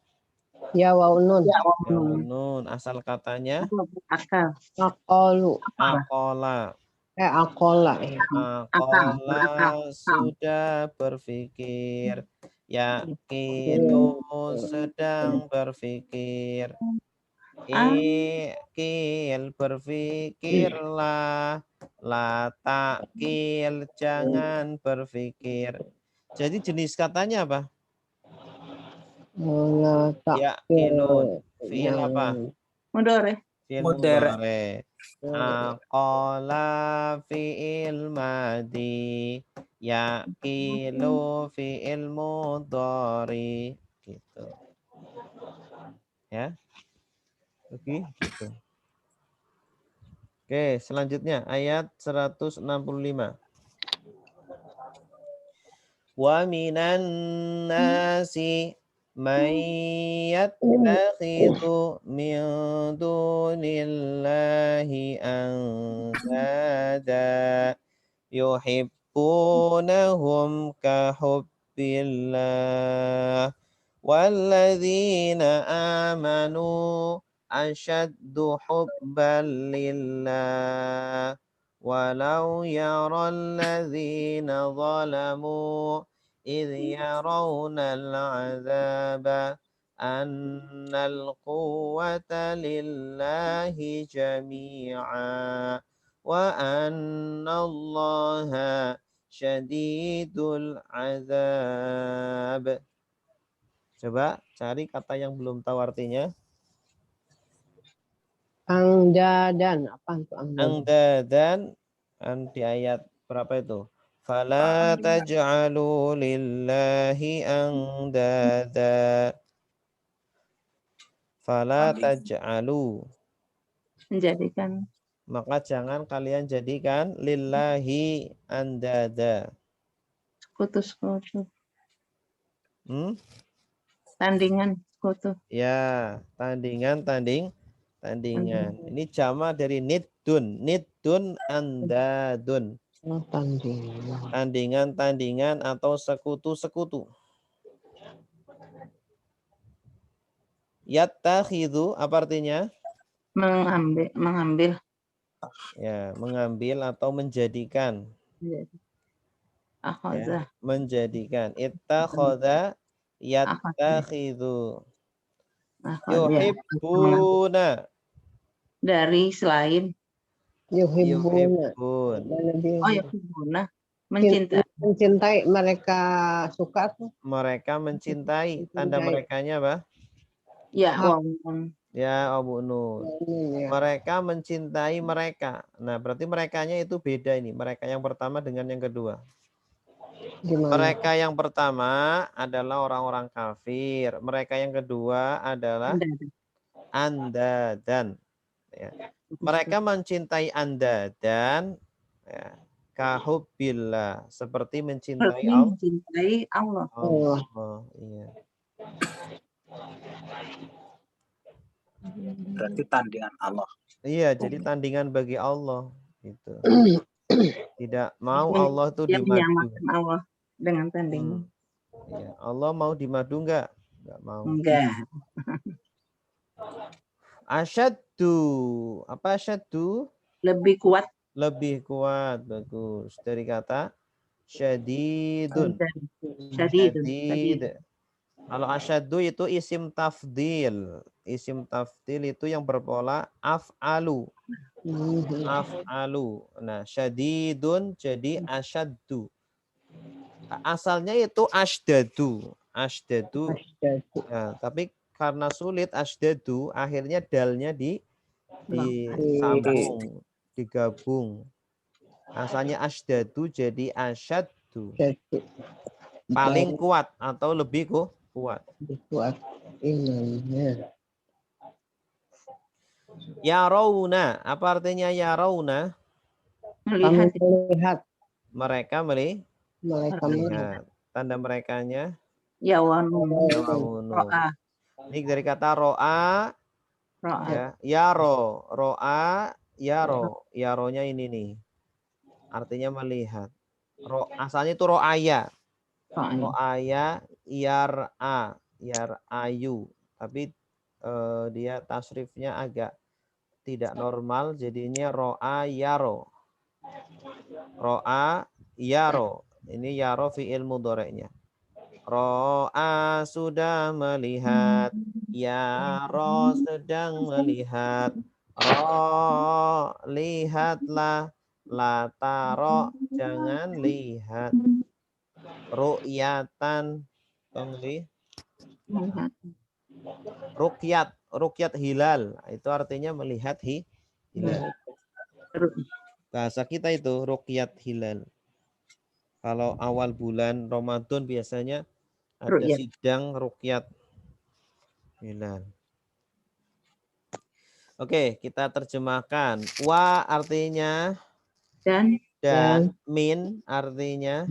Ya waunun. Ya, ya nun, asal katanya akal. Aqalu. aqala. Aqala. Ya. Aqala sudah berpikir. Yaqilu sedang berpikir. Ikil berpikirlah. La takil jangan berpikir. Jadi jenis katanya apa? Yaqilun. Fi'il apa? Mudore. Fi'il Mudhari'. mudhari'. Aqala fi'il madi. Yaqilu fi'il mudhari. Gitu. Ya. Oke, gitu. Oke, selanjutnya ayat 165. Wa minan nasi man yattakhidhu min dunillahi andada yuhibbunahum ka hubbillah walladzina amanu asyaddu hubban lillah walau yaralladzina zalamu idh yarawnal azaba annal quwwata lillahi jami'a wa annallaha syadidul azab. Coba cari kata yang belum tahu artinya. Angdadan. Apa itu Angdadan angdadan? di ayat berapa itu? Fala taj'alu lillahi andada. Fala taj'alu. Menjadikan. Maka jangan kalian jadikan lillahi andada. Sekutu-sekutu. Tandingan sekutu. Ya, tandingan. Ini jama dari nidun. Nidun andadun. Tandingan atau sekutu-sekutu. Yattakhidhu apa artinya? Mengambil. Ya, mengambil atau menjadikan. Akhadha. menjadikan. Ittakhadha yattakhidhu. Akhadha. Yuhibbuna. Dari selain. Yuhibbuna. Yuhibbun. Oh ya, hubunah. Mencintai. Mencintai, mereka suka tuh. Mereka mencintai. Tanda Mencintai. merekanya apa? Ya, Hak. Ya, Abu Nun. Ya. Mereka mencintai mereka. Nah, berarti merekanya itu beda ini. Mereka yang pertama dengan yang kedua. Gimana? Mereka yang pertama adalah orang-orang kafir. Mereka yang kedua adalah Anda dan. Ya. Mereka mencintai Anda dan ya, kahubbillah, seperti mencintai Allah. Mencintai Allah. Oh, iya. Berarti tandingan Allah. Iya, jadi tandingan bagi Allah gitu. Tidak mau Allah itu Dia dimadu. menyamakan Allah dengan tandingan. Ya, Allah mau dimadu enggak? Enggak mau. Enggak. Asyaddu. Apa asyaddu? Lebih kuat. Lebih kuat. Bagus. Dari kata syadidun. Syadid. Kalau asyaddu itu isim tafdil. Isim tafdil itu yang berpola af'alu. Af'alu. Nah, syadidun jadi asyaddu. Asalnya itu asydadu. Asydadu. Nah, tapi karena sulit asydadu, akhirnya dalnya disambung, digabung. Asalnya asydadu jadi asyaddu. Paling kuat atau lebih kuat. Kuat. Yarawna, apa artinya yarawna? Melihat. Mereka melihat. Tanda merekanya yawanu. Ini dari kata ro'a. Ya, yaro, ro'a, yaro. Yaronya ini nih. Artinya melihat. Asalnya itu ro'aya. Ro'aya, yar'ayu. Tapi dia tasrifnya agak tidak normal, jadinya ro'a yaro. Ro'a yaro. Ini yaro fi'il mudhari'nya. Ro'a sudah melihat. Yaro sedang melihat. Ro lihatlah. Lataro jangan lihat. Ru'yatan rukyat hilal, itu artinya melihat hilal. Bahasa kita itu rukyat hilal. Kalau awal bulan Ramadan biasanya ada sidang rukyat hilal. Oke, kita terjemahkan. Wa artinya dan min artinya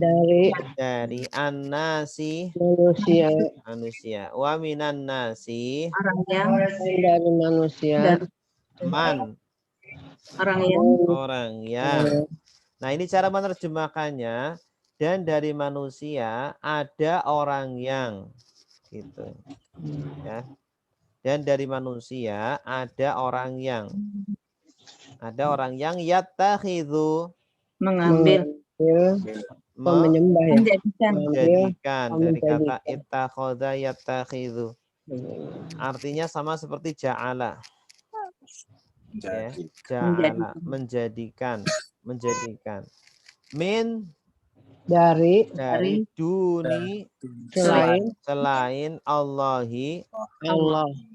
dari an-nasi manusia. Wa minan nasi dari manusia. Man orang yang. Nah, ini cara menerjemahkannya. Dan dari manusia ada orang yang gitu. Ya. Dan dari manusia ada orang yang. Ada orang yang yattakhidhu mengambil menyembah ya. Menjadikan dari kata ittakhadha yattakhidhu. Artinya sama seperti ja'ala. Ya, ja'ala menjadikan. Min dari duni selain Allahi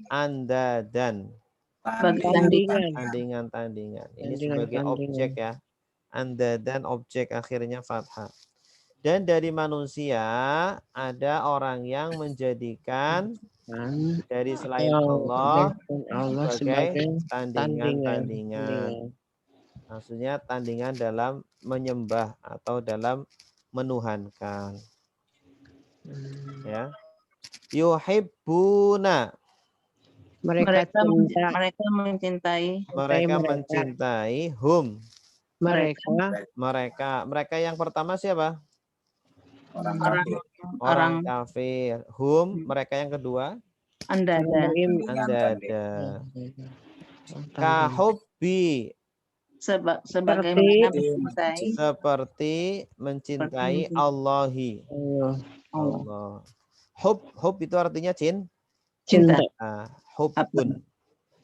andadan. Tandingan. Ini sebagai objek ya. Andadan objek akhirnya fathah. Dan dari manusia ada orang yang menjadikan dari selain Allah sebagai tandingan. Maksudnya tandingan dalam menyembah atau dalam menuhankan. Ya. Yuhibbuna. Mereka mencintai. Hum. Mereka yang pertama siapa? Orang kafir. Hum. Mereka yang kedua? Anda ada. Kahubbi sebagaimana Seperti mencintai Seperti mencintai mencintai Allahi. Allah. Allah. Allah. Hub itu artinya Cinta. hubbun.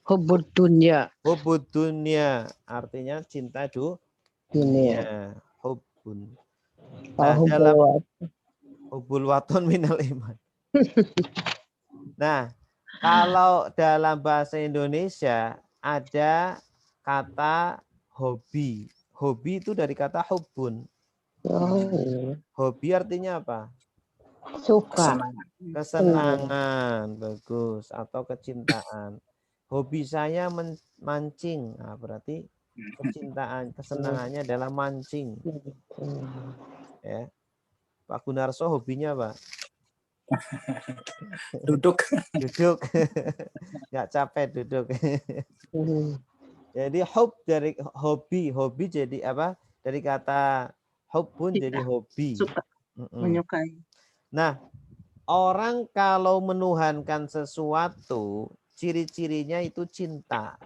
Hubbud dunya. Hubbud dunya artinya cinta Dunia. dunia. Hubbun. Nah, Hubbul dalam wat. hubbul waton minal iman. Nah, kalau dalam bahasa Indonesia ada kata hobi. Hobi itu dari kata hubbun. Oh, iya. Hobi artinya apa? Suka. Kesenangan. Kesenangan, bagus, atau kecintaan. Hobi saya mancing. Nah, berarti kesenangannya adalah mancing. Ya. Pak Gunarso hobinya apa? Duduk. Duduk. Nggak capek duduk. Jadi dari hobi jadi apa? Dari kata hubbun jadi hobi. Suka, menyukai. Nah, orang kalau menuhankan sesuatu, ciri-cirinya itu cinta.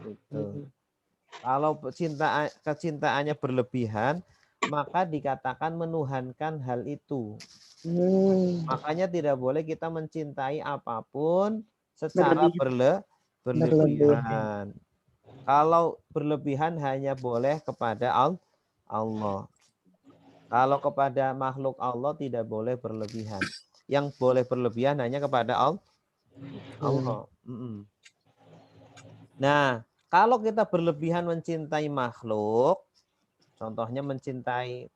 Gitu. Kalau kecintaannya berlebihan, maka dikatakan menuhankan hal itu. Makanya tidak boleh kita mencintai apapun secara berlebihan. Kalau berlebihan hanya boleh kepada Allah. Kalau kepada makhluk Allah tidak boleh berlebihan. Yang boleh berlebihan hanya kepada Allah. Nah, kalau kita berlebihan mencintai makhluk, contohnya mencintai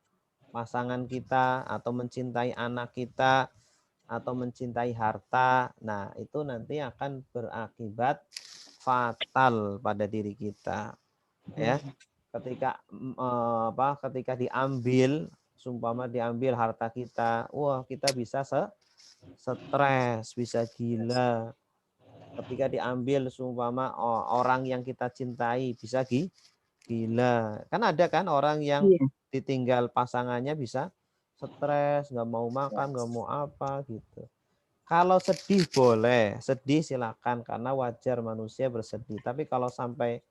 pasangan kita, atau mencintai anak kita, atau mencintai harta, nah itu nanti akan berakibat fatal pada diri kita. Ya, ketika diambil, sumpama diambil harta kita, wah kita bisa stres, bisa gila. Ketika diambil sumpama orang yang kita cintai bisa gila. Kan ada kan orang yang ditinggal pasangannya bisa stres, nggak mau makan, nggak mau apa gitu. Kalau sedih boleh, sedih silakan karena wajar manusia bersedih. Tapi kalau sampai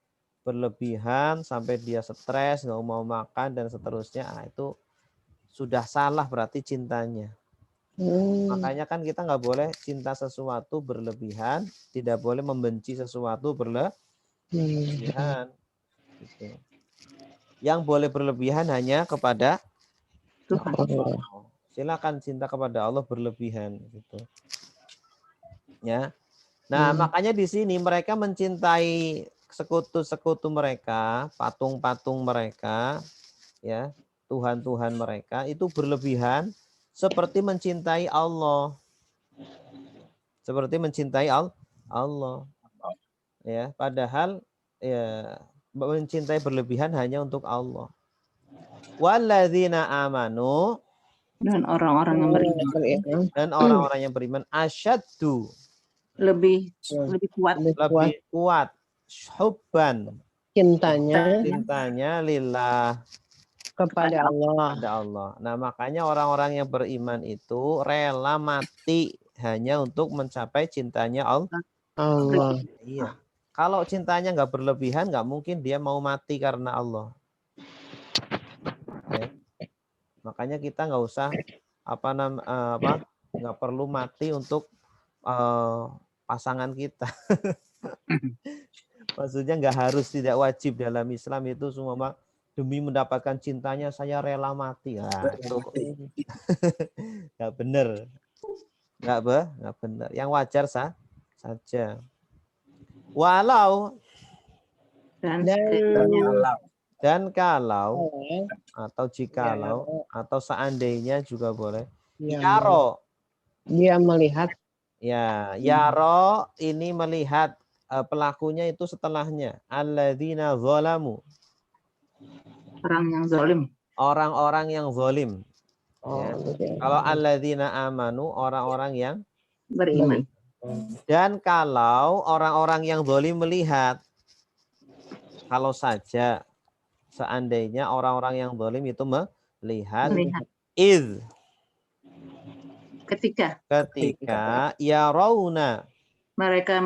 berlebihan, sampai dia stres, nggak mau makan dan seterusnya, itu sudah salah berarti cintanya. Makanya kan kita nggak boleh cinta sesuatu berlebihan, tidak boleh membenci sesuatu berlebihan. Gitu. Yang boleh berlebihan hanya kepada Allah. Silakan cinta kepada Allah berlebihan gitu. Ya. Nah, makanya di sini mereka mencintai sekutu-sekutu mereka, patung-patung mereka, ya, Tuhan-Tuhan mereka itu berlebihan seperti mencintai Allah. Seperti mencintai Allah. Ya, padahal ya mencintai berlebihan hanya untuk Allah. Walladzina amanu, Dan orang-orang yang beriman dan orang-orang yang beriman asyaddu, lebih kuat lebih kuat hubban, cintanya lillah, kepada Allah. Nah, makanya orang-orang yang beriman itu rela mati hanya untuk mencapai cintanya Allah. Iya. Kalau cintanya nggak berlebihan, nggak mungkin dia mau mati karena Allah. Ya. Makanya kita nggak usah nggak perlu mati untuk pasangan kita. Maksudnya nggak harus, tidak wajib dalam Islam itu semua demi mendapatkan cintanya saya rela mati. Nah, itu nggak benar. Nggak benar. Yang wajar saja. Walau dan kalau atau jikalau atau seandainya juga boleh. Yaro. Dia melihat. Ya, yaro ini melihat pelakunya itu setelahnya. Alladzina zalamu. Orang-orang yang zalim. Ya. Kalau alladzina amanu, orang-orang yang beriman. Dan kalau orang-orang yang zalim melihat, kalau saja seandainya orang-orang yang zalim itu melihat. Ketika ya rauna, mereka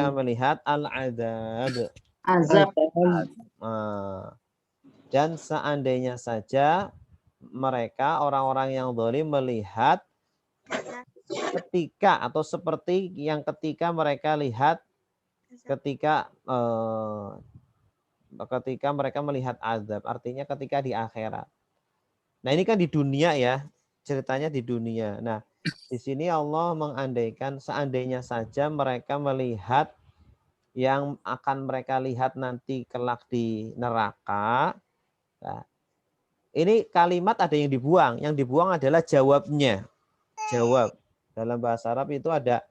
melihat al-azab, Azab. Dan seandainya saja mereka orang-orang yang zalim melihat ketika atau seperti yang ketika mereka lihat ketika mereka melihat azab, artinya ketika di akhirat. Nah, ini kan di dunia ya, ceritanya di dunia. Nah, di sini Allah mengandaikan seandainya saja mereka melihat yang akan mereka lihat nanti kelak di neraka. Nah, ini kalimat ada yang dibuang adalah jawabnya. Jawab. Dalam bahasa Arab itu ada,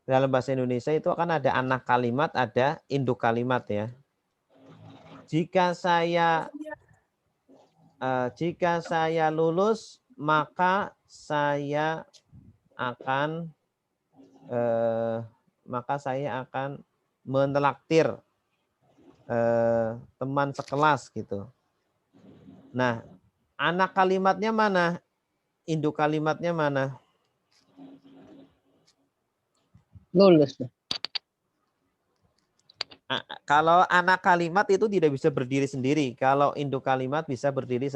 dalam bahasa Indonesia itu akan ada anak kalimat, ada induk kalimat ya. Jika saya lulus, maka saya akan menelaktir teman sekelas gitu. Nah, anak kalimatnya mana? Induk kalimatnya mana? Lulus. Kalau anak kalimat itu tidak bisa berdiri sendiri. Kalau induk kalimat bisa berdiri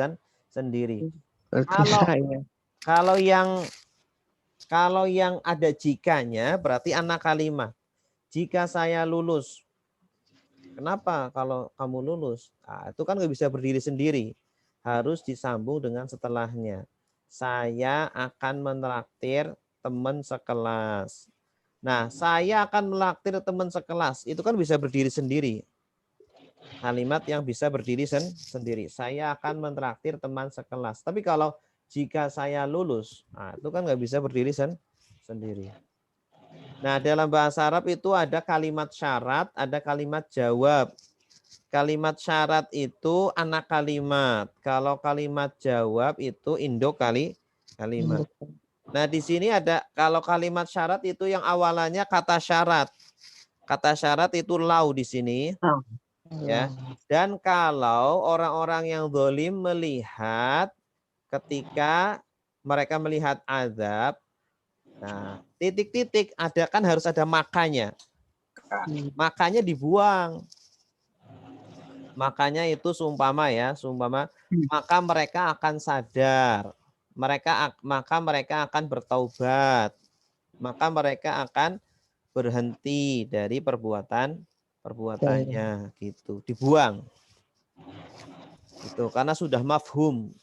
sendiri. Kalau yang ada jikanya berarti anak kalimat. Jika saya lulus. Kenapa kalau kamu lulus? Nah, itu kan nggak bisa berdiri sendiri. Harus disambung dengan setelahnya. Saya akan menraktir teman sekelas. Nah, saya akan menraktir teman sekelas. Itu kan bisa berdiri sendiri. Kalimat yang bisa berdiri sendiri. Saya akan menraktir teman sekelas. Tapi kalau jika saya lulus, nah, itu kan nggak bisa berdiri sendiri. Nah, dalam bahasa Arab itu ada kalimat syarat, ada kalimat jawab. Kalimat syarat itu anak kalimat. Kalau kalimat jawab itu induk kalimat. Nah, di sini ada kalau kalimat syarat itu yang awalannya kata syarat. Kata syarat itu lau di sini. Ya. Dan kalau orang-orang yang zalim melihat ketika mereka melihat azab, nah, titik-titik ada kan harus ada makanya. Makanya dibuang. Makanya itu seumpama maka mereka akan sadar. Maka mereka akan bertaubat. Maka mereka akan berhenti dari perbuatannya gitu. Dibuang. Itu karena sudah mafhum.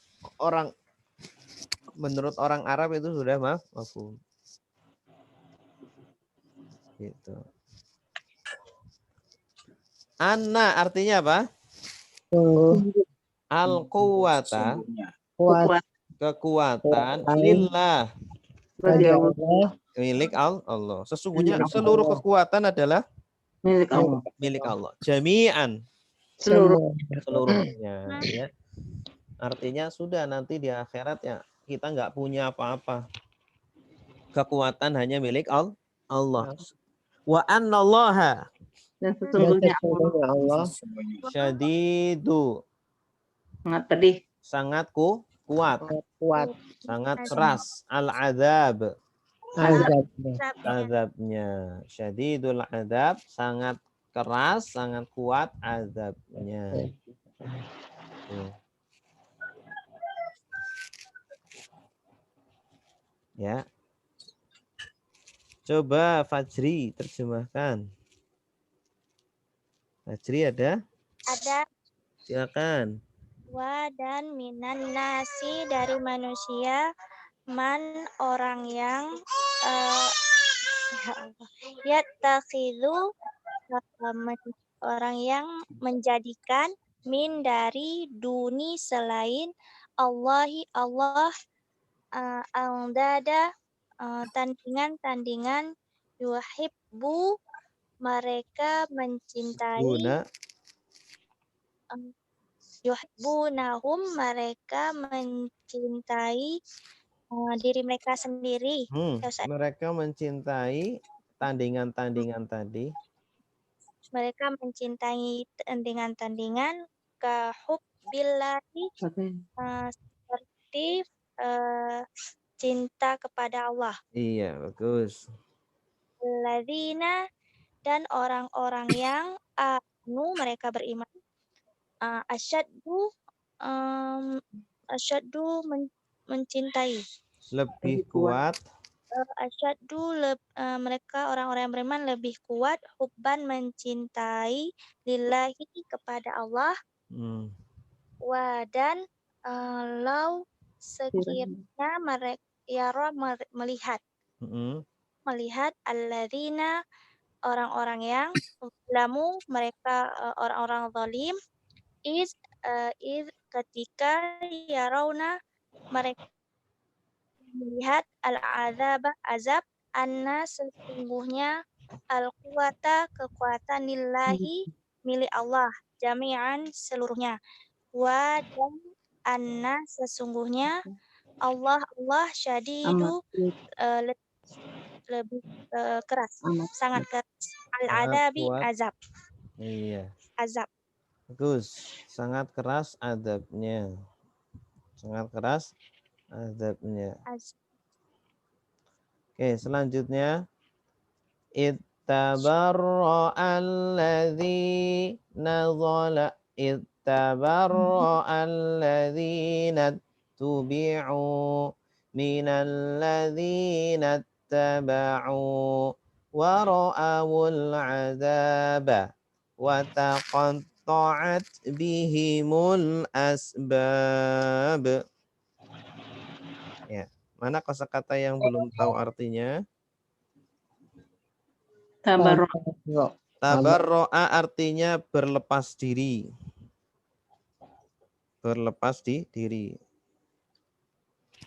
Menurut orang Arab itu sudah mafhum. Gitu. Anna artinya apa? Al-quwata, kekuatan, lillah, milik Allah. Sesungguhnya seluruh kekuatan adalah milik Allah. Jami'an, seluruhnya. Ya. Artinya sudah nanti di akhirat ya kita nggak punya apa-apa. Kekuatan hanya milik Allah. Wa annallaha, Dan sesungguhnya Allah syadidu, sangat pedih. sangat kuat, sangat keras, al-azab, azabnya. Syadidul azab, sangat keras, sangat kuat azabnya. Ya. Coba Fajri terjemahkan. Fajri ada? Ada. Silakan. Wa dan minan nasi dari manusia man orang yang yattakhidhu orang yang menjadikan min dari duni selain Allahi Allah andada tandingan-tandingan yuhibbu mereka mencintai yuhibbunahum mereka mencintai diri mereka sendiri. Mereka mencintai tandingan-tandingan tadi. Mereka mencintai tandingan-tandingan kahubbillahi seperti cinta kepada Allah. Iya, bagus. Ladzina dan orang-orang yang amanu mereka beriman. Asyaddu mencintai. Lebih kuat. Mereka orang-orang yang beriman lebih kuat hubban mencintai lillahi kepada Allah. Dan lau sekiranya mereka melihat alladzina orang-orang yang zalamu mereka orang-orang zalim is ketika yarawna mereka melihat azab anna sesungguhnya al-quwata kekuatan lillahi milik Allah jami'an seluruhnya dan anna sesungguhnya Allah syadidu lebih keras sangat keras al-adabi azab. Iya. Azab. Bagus. Sangat keras azabnya. Oke, selanjutnya ittabarra'alladzina tubi'u minalladzina taba'u wa ra'awul 'adzaba wa taqatta'at bihimul asbab. Ya, mana kosakata yang belum tahu artinya? Tabarro'a artinya berlepas diri.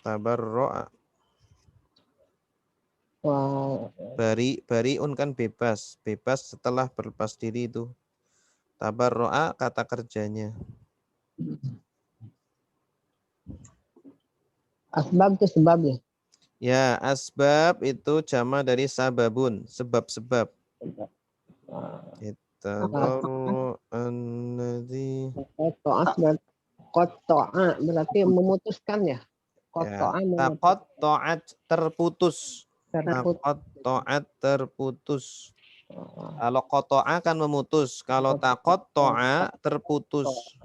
Tabarro'a. Bariun kan bebas setelah berlepas diri itu. Tabarro'a kata kerjanya. Asbab itu sebab ya? Ya, asbab itu jama dari sababun, sebab-sebab. Qatto'a berarti memutuskan ya? Taqatta'at terputus. Kalau qata'a kan memutus, kalau taqatta'a terputus.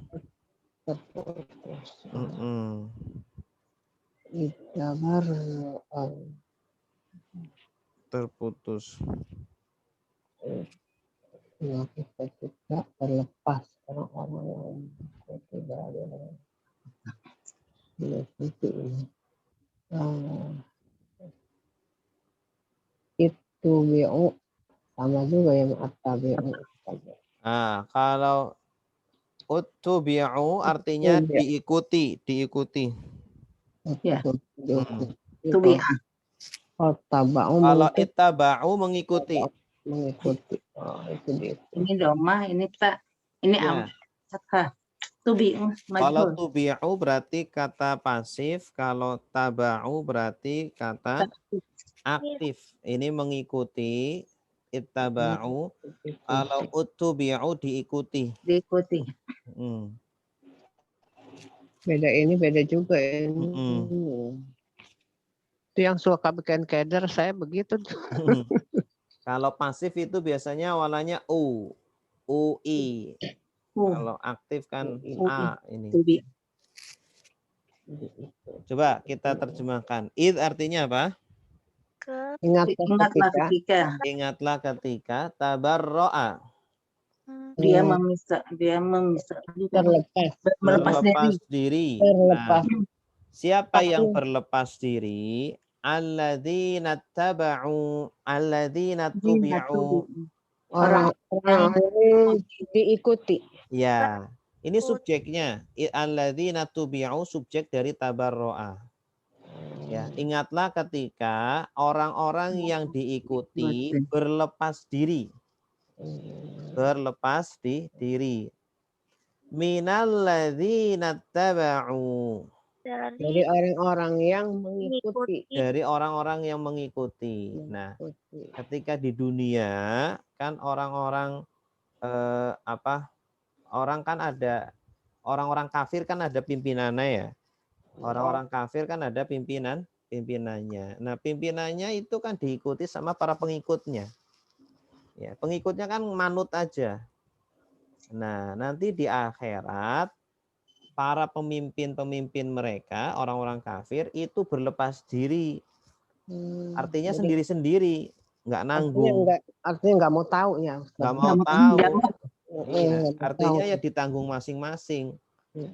Terputus. Kita tidak terlepas orang-orang yang tidak ada itu bi'u sama juga yang attabi'u. Kalau uttubi'u artinya diikuti. Ya. Kalau ittaba'u mengikuti. Ini domah, ini tak, ini Ya. Kalau tubi'u berarti kata pasif, kalau taba'u berarti kata aktif. Ini mengikuti, ittaba'u. Kalau uttubi'u diikuti. Beda ini beda juga ini. Itu yang suka bikin keder saya begitu. Kalau pasif itu biasanya awalnya u, ui. Kalau aktif kan a ini. Coba kita terjemahkan. Id artinya apa? Ingatlah ketika tabarro'a. Dia memisah berlepas diri. Siapa yang berlepas diri? Alladzina taba'u, alladzina tubi'u. Orang-orang yang diikuti. Ya, ini subjeknya. Alladzina tubi'u subjek dari tabarro'a. Ya, ingatlah ketika orang-orang yang diikuti berlepas diri. Diri. Minalladzina taba'u. Dari orang-orang yang mengikuti. Nah, ketika di dunia kan orang-orang orang kan ada orang-orang kafir kan ada pimpinannya ya. Orang-orang kafir kan ada pimpinannya. Nah, pimpinannya itu kan diikuti sama para pengikutnya. Ya, pengikutnya kan manut aja. Nah, nanti di akhirat para pemimpin-pemimpin mereka, orang-orang kafir itu berlepas diri. Artinya Jadi sendiri-sendiri, nggak artinya nanggung, nggak mau tahu ya Ustaz. nggak Nggak mau mau tahu. jawab. Iya, Nggak mau artinya tahu. ya ditanggung masing-masing. Mm.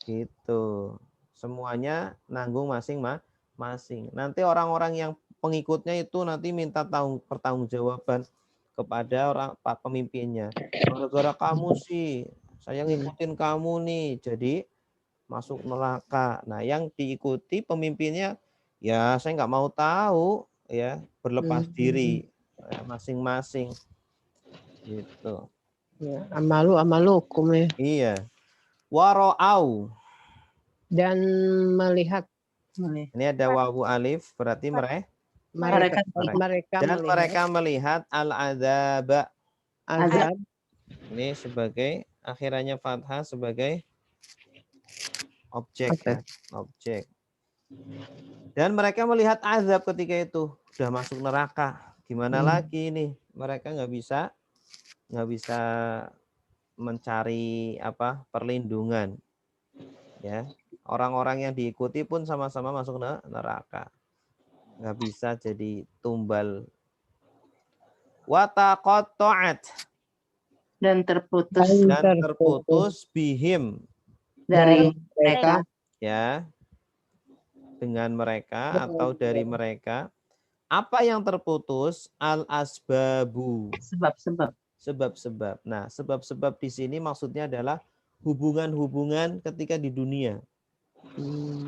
Gitu. Semuanya nanggung masing-masing. Nanti orang-orang yang pengikutnya itu nanti minta pertanggungjawaban kepada orang pak pemimpinnya. Gara-gara kamu sih, saya ngikutin kamu nih, jadi masuk neraka. Nah, yang diikuti pemimpinnya, ya saya nggak mau tahu, ya berlepas diri ya, masing-masing. Gitu. Ya, amalu hukum ya. Iya. Waro'au. Dan melihat Ini ada wawu alif, berarti mereka dan melihat mereka melihat al-adzab. azab Ini sebagai akhirannya fathah sebagai objek ya, objek. Dan mereka melihat azab ketika itu sudah masuk neraka. Gimana lagi ini? Mereka nggak bisa mencari perlindungan. Ya, orang-orang yang diikuti pun sama-sama masuk neraka. Nggak bisa jadi tumbal. Wataqatta'at. Dan terputus Bihim dari mereka ya, dengan mereka atau dari mereka. Apa yang terputus? Al-asbabu. Sebab-sebab. Nah, sebab-sebab di sini maksudnya adalah hubungan-hubungan ketika di dunia.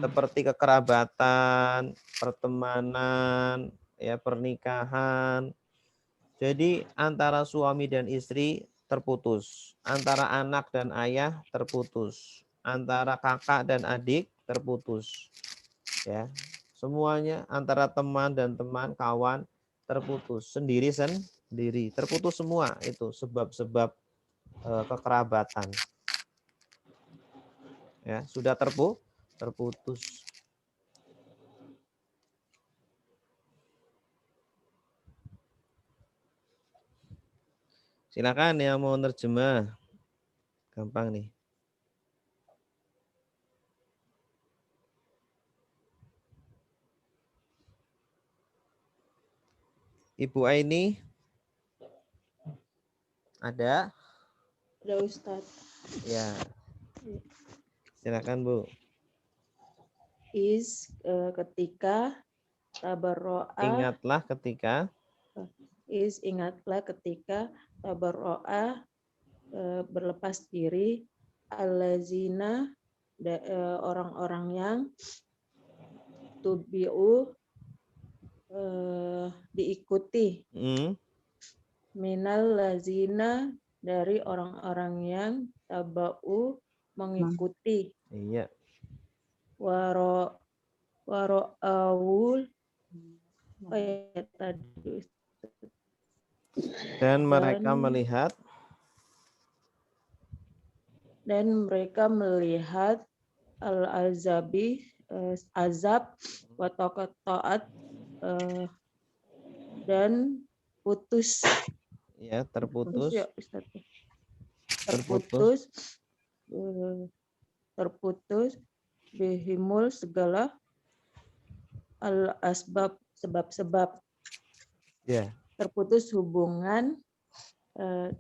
Seperti kekerabatan, pertemanan, ya pernikahan. Jadi antara suami dan istri terputus, antara anak dan ayah terputus, antara kakak dan adik terputus. Ya. Semuanya antara teman dan teman, kawan terputus, sendiri, terputus semua itu sebab-sebab kekerabatan. Ya, sudah terputus. Silakan yang mau nerjemah. Gampang nih. Ibu Aini ada? Ada Ustadz. Ya. Silakan Bu. Ketika tabarro'a. Ingatlah ketika Tabarro'a berlepas diri allazina orang-orang yang tubi'u diikuti minal lazina dari orang-orang yang taba'u mengikuti. Iya. Waro'awul tadi. Dan mereka melihat al-azabi azab wa taqatta'at dan putus. Ya, terputus. Terputus bihimul segala al-asbab sebab-sebab. Ya. Terputus hubungan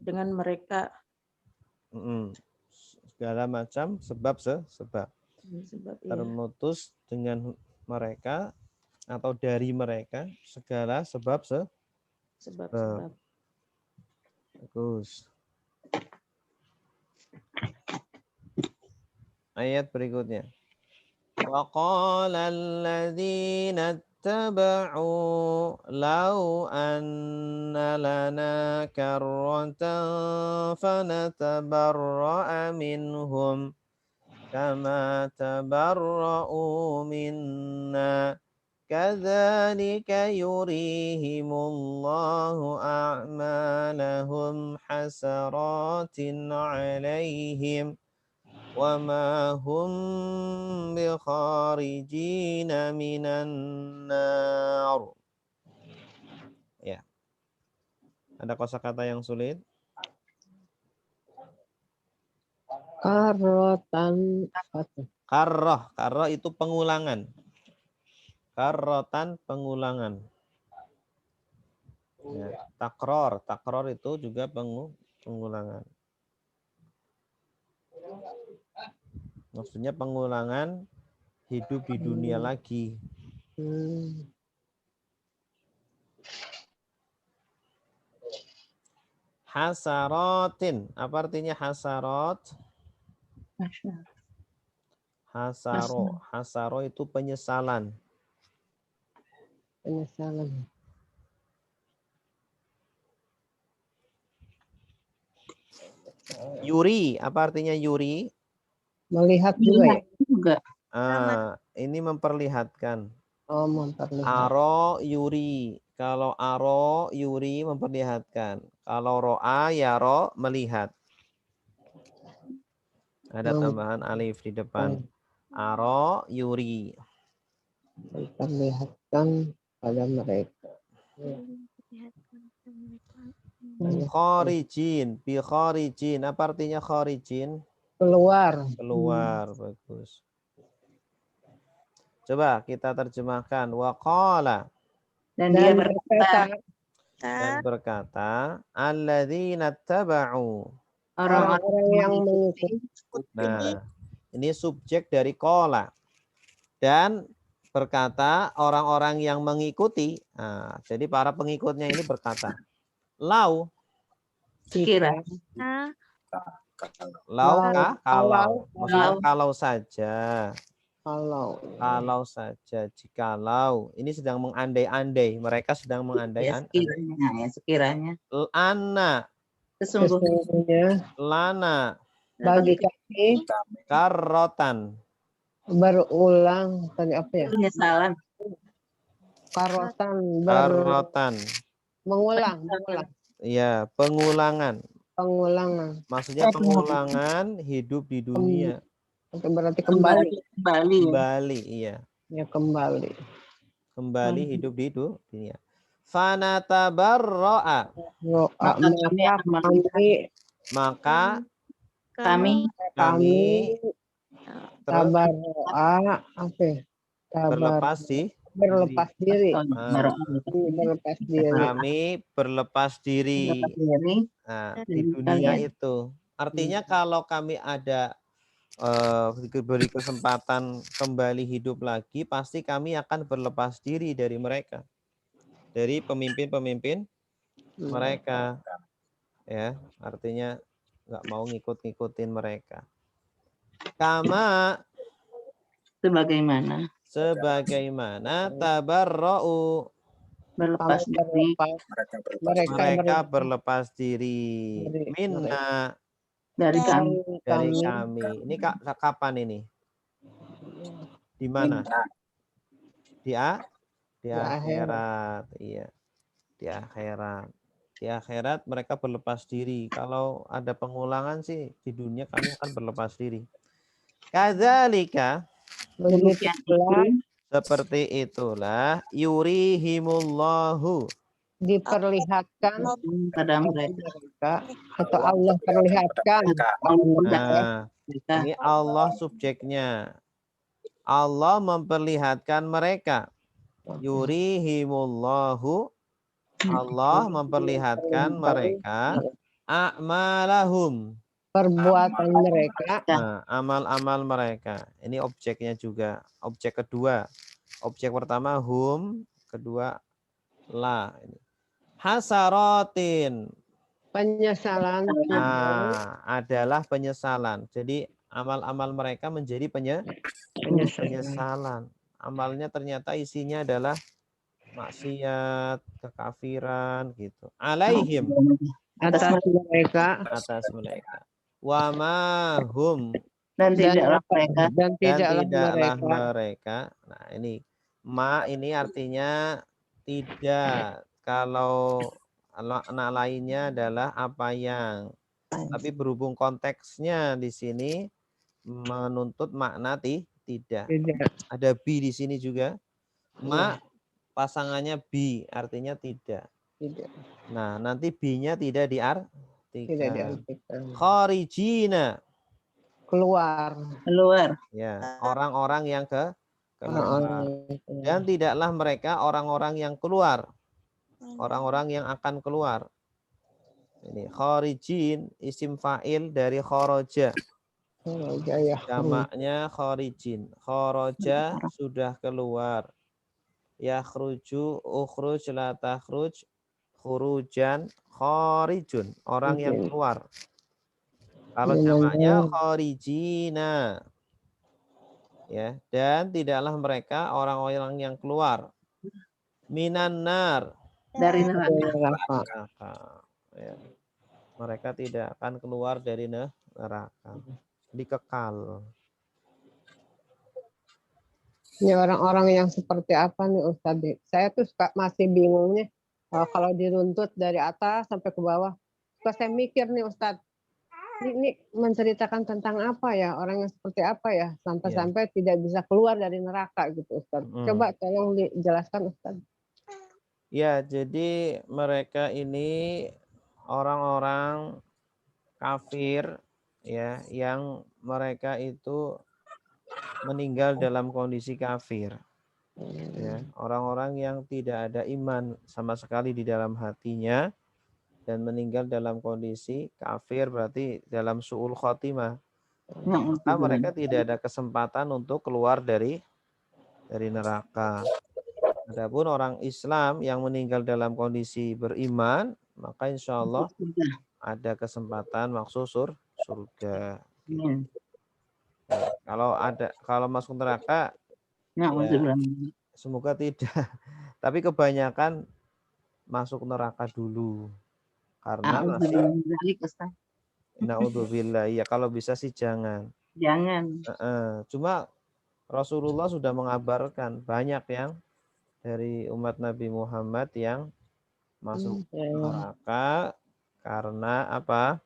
dengan mereka. Segala macam sebab. Iya. Terputus dengan mereka atau dari mereka segala sebab. Bagus. Ayat berikutnya. Wa qala alladzina ittaba'u law anna lana karratan fanatabarra'a minhum kama tabarra'u minna kadzalika yurihimullahu a'malahum hasaratin 'alaihim wa ma hum bikharijina minan nar. Ya. Ada kosakata yang sulit? Karotan apa tuh? Karroh itu pengulangan. Karrotan pengulangan. Ya, takror itu juga pengulangan. Maksudnya pengulangan hidup di dunia lagi. Hasarotin, apa artinya hasarot? Hasaro itu penyesalan. Penyesalan. Yuri, apa artinya yuri? Melihat juga ya? Ini memperlihatkan. Oh, memperlihatkan. Aro yuri. Kalau aro yuri memperlihatkan. Kalau ro'a yaro melihat. Ada tambahan alif di depan. Aro yuri. Memperlihatkan pada mereka. Khorijin, bi khorijin. Apa artinya khorijin? Keluar. Keluar, bagus. Coba kita terjemahkan. Waqala. Dan dia berkata, alladzina taba'u. Orang-orang yang mengikuti. Nah, ini subjek dari qala. Dan berkata orang-orang yang mengikuti. Nah, jadi para pengikutnya ini berkata, lau. Sekira. Kalau saja. Kalau saja, jikalau. Ini sedang mengandai-andai. Mereka sedang mengandai-andai. Sekiranya. Anna. Sesungguhnya. Lana. Bagi kami. Karrotan. Berulang. Tadi apa ya? Penyesalan. Karrotan. Mengulang. Iya, pengulangan. Maksudnya pengulangan hidup di dunia. Berarti kembali, iya. Ya, kembali hidup di dunia. Fanatabarra'a. Maka kami tabarra'a berlepas diri. Kami berlepas diri. Nah, di dunia itu. Artinya kalau kami ada diberi kesempatan kembali hidup lagi, pasti kami akan berlepas diri dari mereka, dari pemimpin-pemimpin mereka, ya, artinya nggak mau ngikut-ngikutin mereka. Kama sebagaimana tabarra'u mereka berlepas diri minna dari kami. Ini kapan ini? Di mana? Di akhirat. Iya. Di akhirat. Di akhirat mereka berlepas diri. Kalau ada pengulangan sih di dunia kami akan berlepas diri. Kadzalika. Seperti itulah yurihimullahu. Diperlihatkan pada mereka atau Allah perlihatkan. Nah, ini Allah subjeknya. Allah memperlihatkan mereka. Yurihimullahu. Allah memperlihatkan mereka a'malahum. Perbuatan mereka. Nah, amal-amal mereka. Ini objeknya juga. Objek kedua. Objek pertama hum, kedua la. Hasarotin. Penyesalan. Nah, adalah penyesalan. Jadi amal-amal mereka menjadi penyesalan. Amalnya ternyata isinya adalah maksiat, kekafiran gitu. Alaihim. Atas mereka. Wa ma hum. Dan tidaklah mereka. Nah, ini ma ini artinya tidak. Kalau anak lainnya adalah apa yang. Tapi berhubung konteksnya di sini menuntut makna tidak. Ada bi di sini juga. Ma pasangannya bi artinya tidak. Nah, nanti bi-nya tidak diartikan. Kharijina. keluar. Keluar. Ya, orang-orang yang keluar. Orang-orang yang keluar. Dan tidaklah mereka orang-orang yang keluar. Orang-orang yang akan keluar. Ini kharijin, isim fa'il dari kharaja. Jamaknya kharijin. Kharaja sudah keluar. Yakhruju, ukhruj, la takhruj, khurujan, kharijun. Orang yang keluar. Kalau jamaknya kharijina. Ya, dan tidaklah mereka orang-orang yang keluar. Minan nar. Dari neraka. Ya. Mereka tidak akan keluar dari neraka. Dikekal. Ini orang-orang yang seperti apa nih Ustadz? Saya tuh masih bingungnya kalau diruntut dari atas sampai ke bawah. Suka saya mikir nih Ustadz, ini menceritakan tentang apa ya? Orang yang seperti apa ya? Sampai-sampai tidak bisa keluar dari neraka gitu Ustadz. Coba tolong dijelaskan Ustadz. Ya, jadi mereka ini orang-orang kafir ya, yang mereka itu meninggal dalam kondisi kafir. Ya, orang-orang yang tidak ada iman sama sekali di dalam hatinya dan meninggal dalam kondisi kafir, berarti dalam su'ul khotimah. Maka mereka tidak ada kesempatan untuk keluar dari neraka. Adapun orang Islam yang meninggal dalam kondisi beriman, maka insya Allah ada kesempatan masuk surga. Gitu. Kalau masuk neraka, ya, semoga tidak. Tapi kebanyakan masuk neraka dulu, karena masih. Naudzubillah. Ya kalau bisa sih jangan. Jangan. Cuma Rasulullah sudah mengabarkan banyak yang dari umat Nabi Muhammad yang masuk neraka karena apa?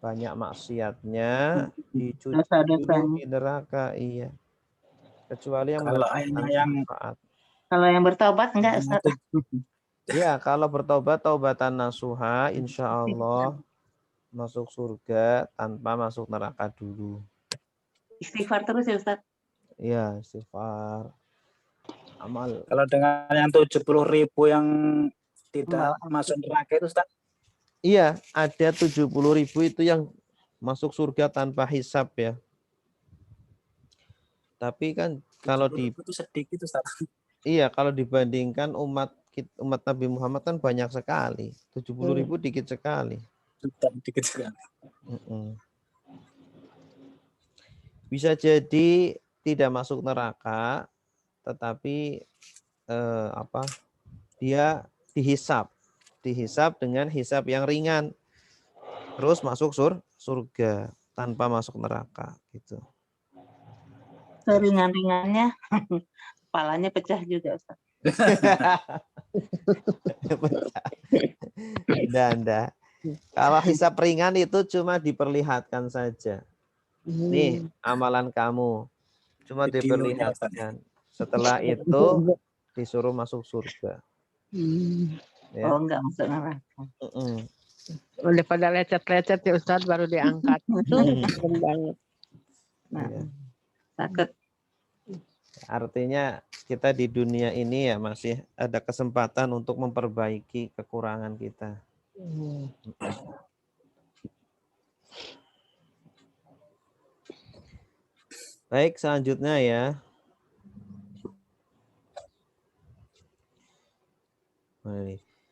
Banyak maksiatnya, dicuci dulu di neraka. Iya. Kecuali yang kalau yang bertobat enggak Ustaz? Ya, kalau bertobat taubatan nasuha, insya Allah masuk surga tanpa masuk neraka dulu. Istighfar terus ya Ustaz? Iya, istighfar. Amal. Kalau dengan yang 70.000 yang tidak masuk neraka itu Ustaz? Iya, ada 70.000 itu yang masuk surga tanpa hisab ya. Tapi kan kalau itu sedikit Ustaz. Iya, kalau dibandingkan umat Nabi Muhammad kan banyak sekali. 70.000 dikit sekali. Dikit sekali. Bisa jadi tidak masuk neraka, tetapi dia dihisab dengan hisab yang ringan, terus masuk surga tanpa masuk neraka gitu. Seringan-ringannya kepalanya pecah juga Ustaz. Nggak. Kalau hisab ringan itu cuma diperlihatkan saja. Nih amalan kamu, cuma diperlihatkan. Setelah itu disuruh masuk surga. Ya. Oh enggak masuk neraka. Udah pada lecet-lecet ya Ustadz baru diangkat. Banget. Nah, takut. Artinya kita di dunia ini ya masih ada kesempatan untuk memperbaiki kekurangan kita. Baik, selanjutnya ya.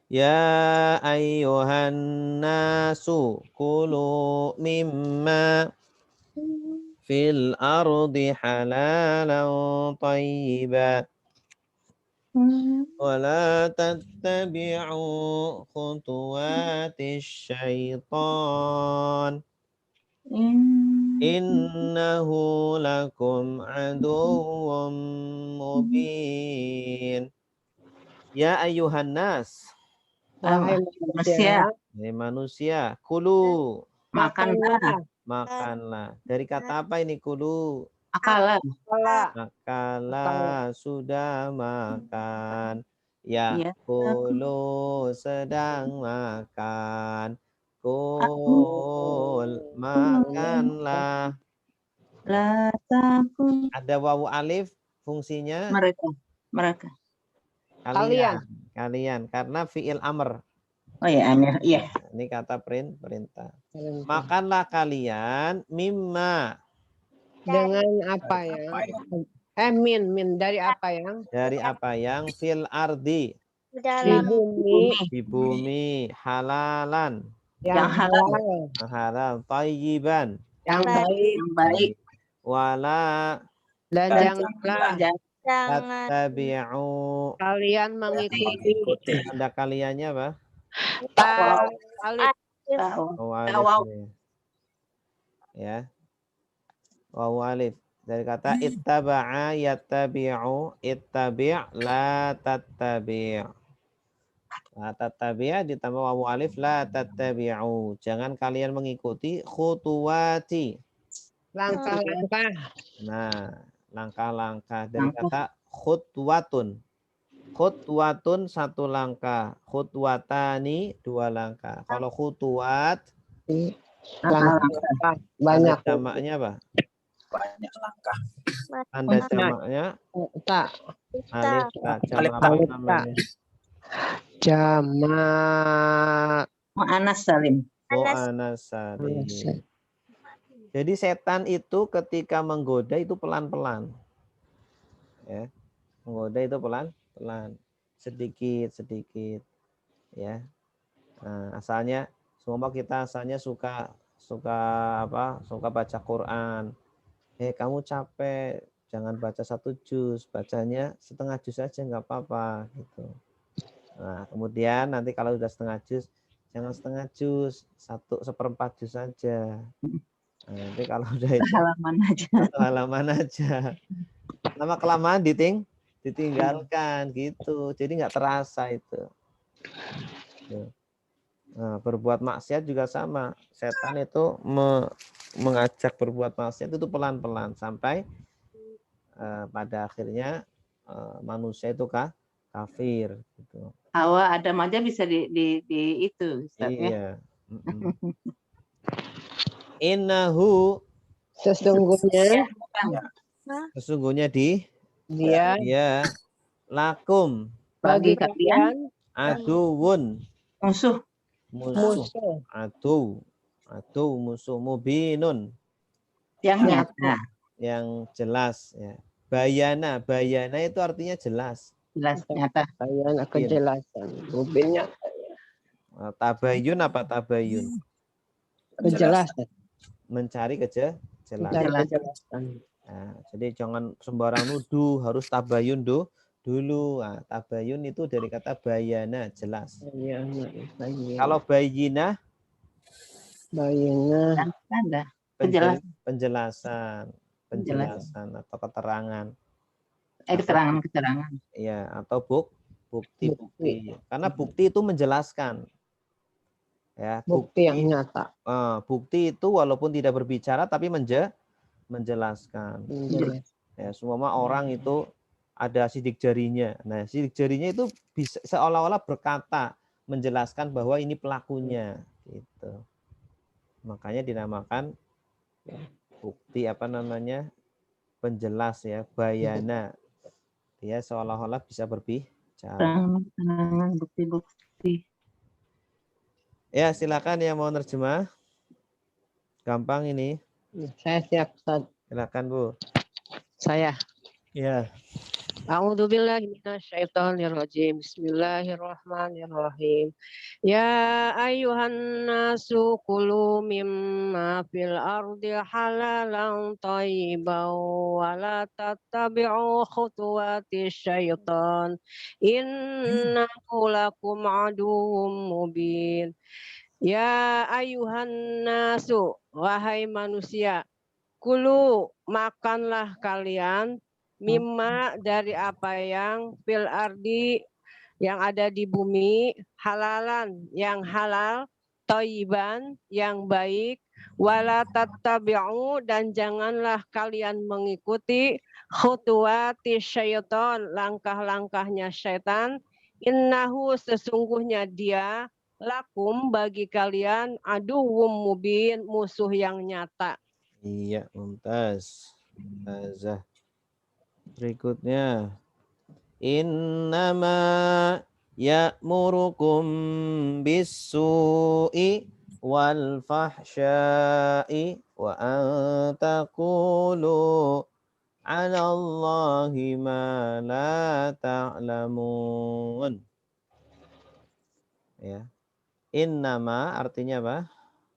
Ya ayyuhan nasu kulu mimma fil ardi halalan tayyiban wa la tattabi'u khutuwatis syaitan innahu lakum aduwwum mubin. Ya ayyuhan nas, manusia, kulu, makanlah. Dari kata apa ini kulu? Akala, sudah makan. Ya, kulu, sedang makan. Kul, makanlah. La takun. Ada wawu alif, fungsinya Mereka. kalian karena fiil amr. Oh ya, Amir. Iya. Ini kata perintah. Makanlah kalian mimma. Dengan apa ya? Min dari apa yang? Dari apa yang fil ardi. Di Di dalam bumi Di bumi halalan. yang halal, Halal. Tayyiban. yang baik, Yang baik. Wala dan Dan janganlah jangan tattabi'u. kalian mengikuti Tanda kaliannya apa? alif tahu. Wawu Wawu. alif. Ya. Wawu alif. Dari kata ittaba'a yattabi'u, ittabi' la tattabi'. La tattabi' ditambah wawu alif la tattabi'u. Jangan kalian mengikuti khutuwati. langkah-langkah. Nah, langkah-langkah dari kata khutwatun. Khutwatun satu langkah, khutwatani dua langkah. Kalau khutuwat Langkah banyak. tanda jamaknya apa? Banyak langkah. Tanda jamaknya Tak alif tak jamak Alif apa tak. namanya? Jamak. Mu'anas salim. Mu'anasari. Jadi setan itu ketika menggoda itu pelan-pelan. Ya. Menggoda itu pelan-pelan. Sedikit-sedikit. Ya. Nah, asalnya semua kita asalnya suka baca Quran. Kamu capek, jangan baca 1 juz, bacanya setengah juz aja nggak apa-apa gitu. Nah, kemudian nanti kalau sudah setengah juz, jangan setengah juz, 1/4 juz saja. Nah, nanti kalau udah itu halaman aja. Lama-kelamaan ditinggalkan gitu. Jadi nggak terasa itu. Nah, berbuat maksiat juga sama. Setan itu mengajak berbuat maksiat itu pelan-pelan sampai pada akhirnya manusia itu kafir gitu. Hawa Adam aja bisa di itu, Ustaz, ya. Iya. Innahu sesungguhnya dia lakum bagi kalian aduun musuh musuh mubinun yang nyata. Yang jelas ya. Bayana itu artinya jelas nyata. Bayana kejelasan. Mubinnya tabayun apa tabayun? Kejelasan. Mencari kejelasan. Nah, jadi jangan sembarang nuduh, harus tabayun dulu. Nah, tabayun itu dari kata bayana, jelas. Kalau bayinah Tanda. penjelasan atau keterangan. Keterangan. Ya, atau bukti. Karena bukti itu menjelaskan. Ya, bukti yang nyata. Bukti itu walaupun tidak berbicara tapi menjelaskan. Ya, semua orang itu ada sidik jarinya. Nah, sidik jarinya itu bisa seolah-olah berkata, menjelaskan bahwa ini pelakunya gitu. Makanya dinamakan bukti penjelas ya, bayana. Dia seolah-olah bisa berbicara. Bukti-bukti. Ya, silakan yang mau terjemah. Gampang ini. Saya siap, Ustaz. Silakan, Bu. Saya. Ya. A'udzubillahi minasyaitonirrajim. Bismillahirrahmanirrahim. Ya ayyuhan nasu kulu mimma fil ardi halalan thayyiban wa la tattabi'u khutuwati syaitan. Innahu lakum aduwwum mubin. Ya ayyuhan nasu, wahai manusia, kulu makanlah kalian mimma dari apa yang fil ardi yang ada di bumi, halalan yang halal, thayyiban yang baik, wala tattabi'u dan janganlah kalian mengikuti khutuwati syaitan, langkah-langkahnya syaitan. Innahu sesungguhnya dia lakum bagi kalian aduwwum mubin, musuh yang nyata. Iya, mumtaz. Mumtazah. Berikutnya. Innama ya'murukum bis-su'i wal fahsya'i wa an taqulu 'ala Allahi ma la ta'lamun. Ya. Innama artinya apa?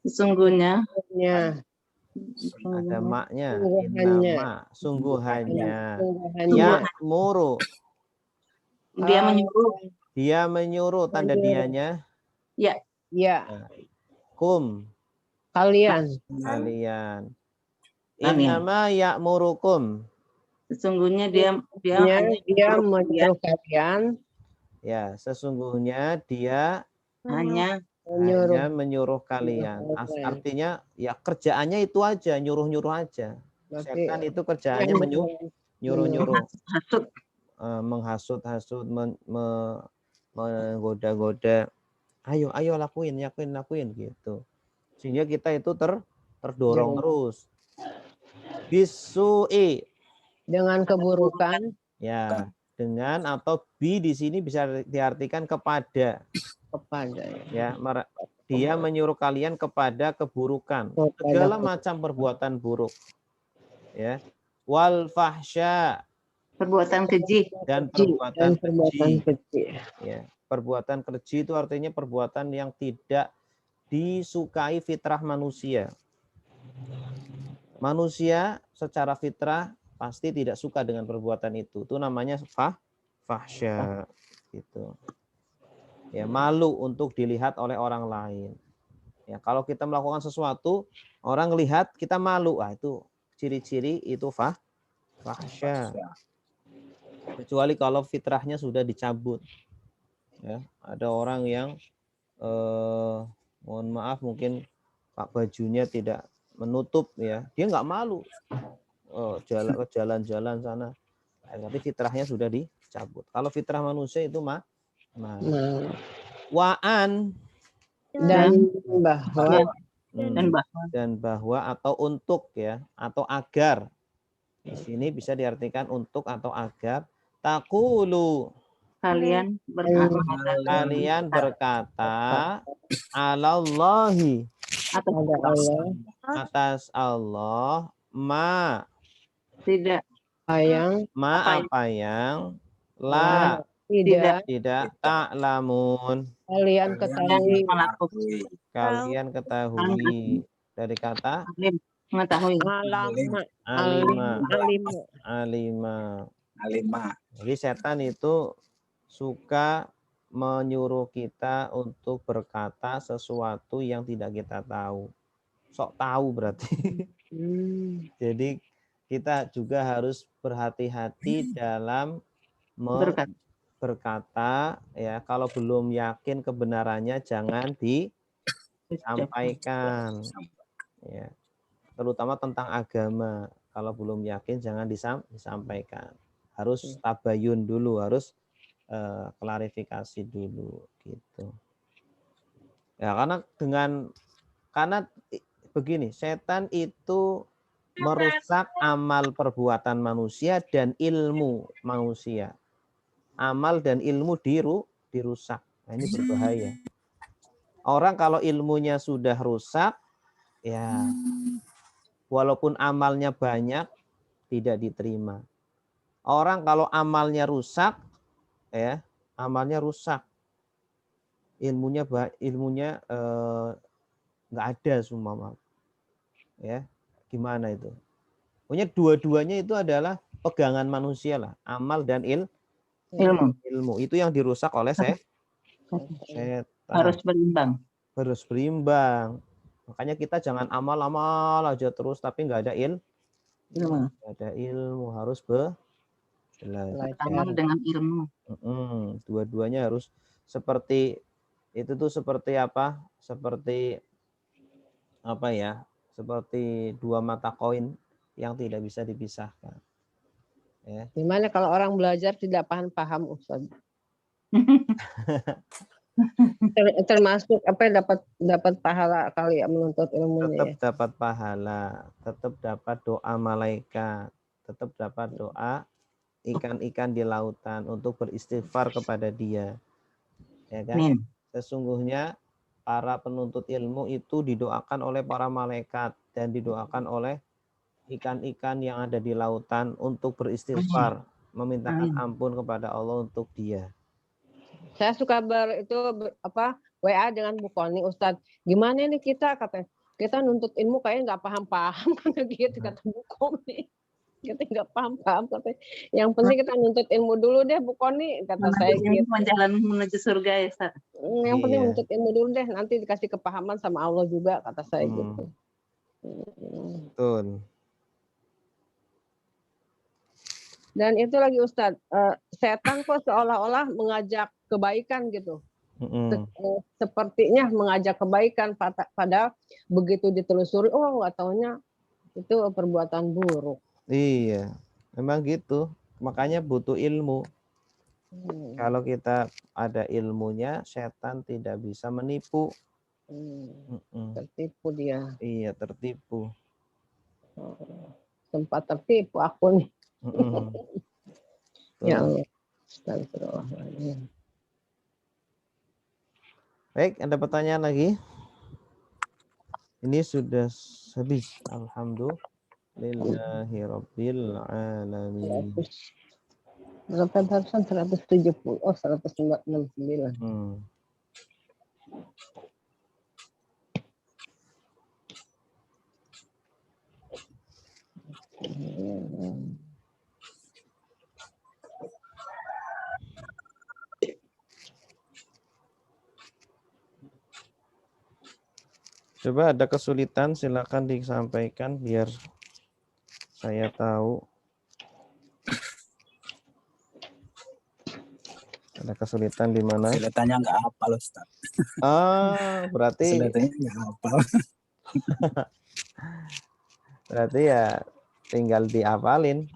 Sesungguhnya. Ya, Ada maknya. sungguhannya. Innama sungguhannya. Sungguhannya. Ya'muru Dia menyuruh. dia menyuruh tanda dianya. Ya. Ya, Kum kalian. kalian. Kalian. Innama ya'murukum. Sesungguhnya dia Dia menyuruh kalian. Ya, sesungguhnya dia hanya hanya menyuruh kalian. Artinya ya kerjaannya itu aja, nyuruh-nyuruh aja. Berarti Setan itu kerjaannya nyuruh-nyuruh. hasut. Menghasut-hasut, menggoda-goda. Ayo lakuin gitu. Sehingga kita itu terdorong terus. Bisu'i. dengan keburukan. Ya, dengan atau bi di sini bisa diartikan kepada. Ya, dia menyuruh kalian kepada keburukan, segala macam perbuatan buruk. Ya. Wal fahsya, perbuatan keji dan perbuatan keji. Ya, perbuatan keji itu artinya perbuatan yang tidak disukai fitrah manusia. Manusia secara fitrah pasti tidak suka dengan perbuatan itu. Itu namanya fahsya gitu. Ya, malu untuk dilihat oleh orang lain. Ya, kalau kita melakukan sesuatu, orang lihat kita malu. Itu ciri-ciri itu fahsya. Kecuali kalau fitrahnya sudah dicabut. Ya, ada orang yang mohon maaf mungkin bajunya tidak menutup, ya, dia nggak malu jalan-jalan sana, tapi fitrahnya sudah dicabut. Kalau fitrah manusia itu waan dan bahwa atau untuk, ya, atau agar. Di sini bisa diartikan untuk atau agar. Takulu, kalian berkata alallahi, atas Allah, tidak apa yang la tidak ta'lamun kalian ketahui. Dari kata alima. Jadi setan itu suka menyuruh kita untuk berkata sesuatu yang tidak kita tahu. Sok tahu berarti. Jadi kita juga harus berhati-hati dalam berkata, ya, kalau belum yakin kebenarannya jangan disampaikan. Ya. Terutama tentang agama. Kalau belum yakin jangan disampaikan. Harus tabayun dulu, harus klarifikasi dulu gitu. Ya, karena begini, setan itu merusak amal perbuatan manusia dan ilmu manusia. Amal dan ilmu dirusak. Nah, ini berbahaya. Orang kalau ilmunya sudah rusak, ya walaupun amalnya banyak tidak diterima. Orang kalau amalnya rusak, ya, amalnya rusak. Ilmunya nggak ada semua. Ya, gimana itu? Pokoknya dua-duanya itu adalah pegangan manusia lah, amal dan ilmu. Itu yang dirusak oleh setan. Harus berimbang. Makanya kita jangan amal aja terus tapi nggak ada ilmu. Ada ilmu, harus belajar dengan ilmu. Dua-duanya harus seperti itu tuh, seperti apa? Seperti apa ya? Seperti dua mata koin yang tidak bisa dipisahkan. Ya. Gimana kalau orang belajar tidak paham Ustaz? Termasuk apa dapat pahala kali ya menuntut ilmunya Tetap ya. dapat pahala, tetap dapat doa malaikat, tetap dapat doa ikan-ikan di lautan untuk beristighfar kepada dia. Ya kan? Amin. Sesungguhnya para penuntut ilmu itu didoakan oleh para malaikat dan didoakan oleh ikan-ikan yang ada di lautan untuk beristighfar, memintakan Amin. ampun kepada Allah untuk dia. Saya suka WA dengan Bu Koni, Ustadz. Gimana nih kita katanya? Kita nuntut ilmu kayaknya nggak paham-paham kata gitu kata Bu Koni. Kita nggak paham-paham katanya. Yang penting kita nuntut ilmu dulu deh Bu Koni kata saya gitu. Jalan menuju surga ya, Ustaz. Yang penting Iya. nuntut ilmu dulu deh, nanti dikasih kepahaman sama Allah juga kata saya gitu. Betul. Dan itu lagi Ustadz, setan kok seolah-olah mengajak kebaikan gitu. Sepertinya mengajak kebaikan, padahal begitu ditelusuri, oh nggak taunya itu perbuatan buruk. Iya, memang gitu. Makanya butuh ilmu. Kalau kita ada ilmunya, setan tidak bisa menipu. Tertipu dia. Iya, tertipu. Sempat tertipu aku nih. Ya Allah. Astagfirullahaladzim. Baik, ada pertanyaan lagi? Ini sudah habis. Alhamdulillahirabbil alamin. Berapa barusan 170? Oh, 169. Coba ada kesulitan silakan disampaikan biar saya tahu. Ada kesulitan di mana? Kesulitannya nggak hafal, Ustaz. Berarti Kesulitannya nggak hafal. Berarti ya tinggal dihafalin.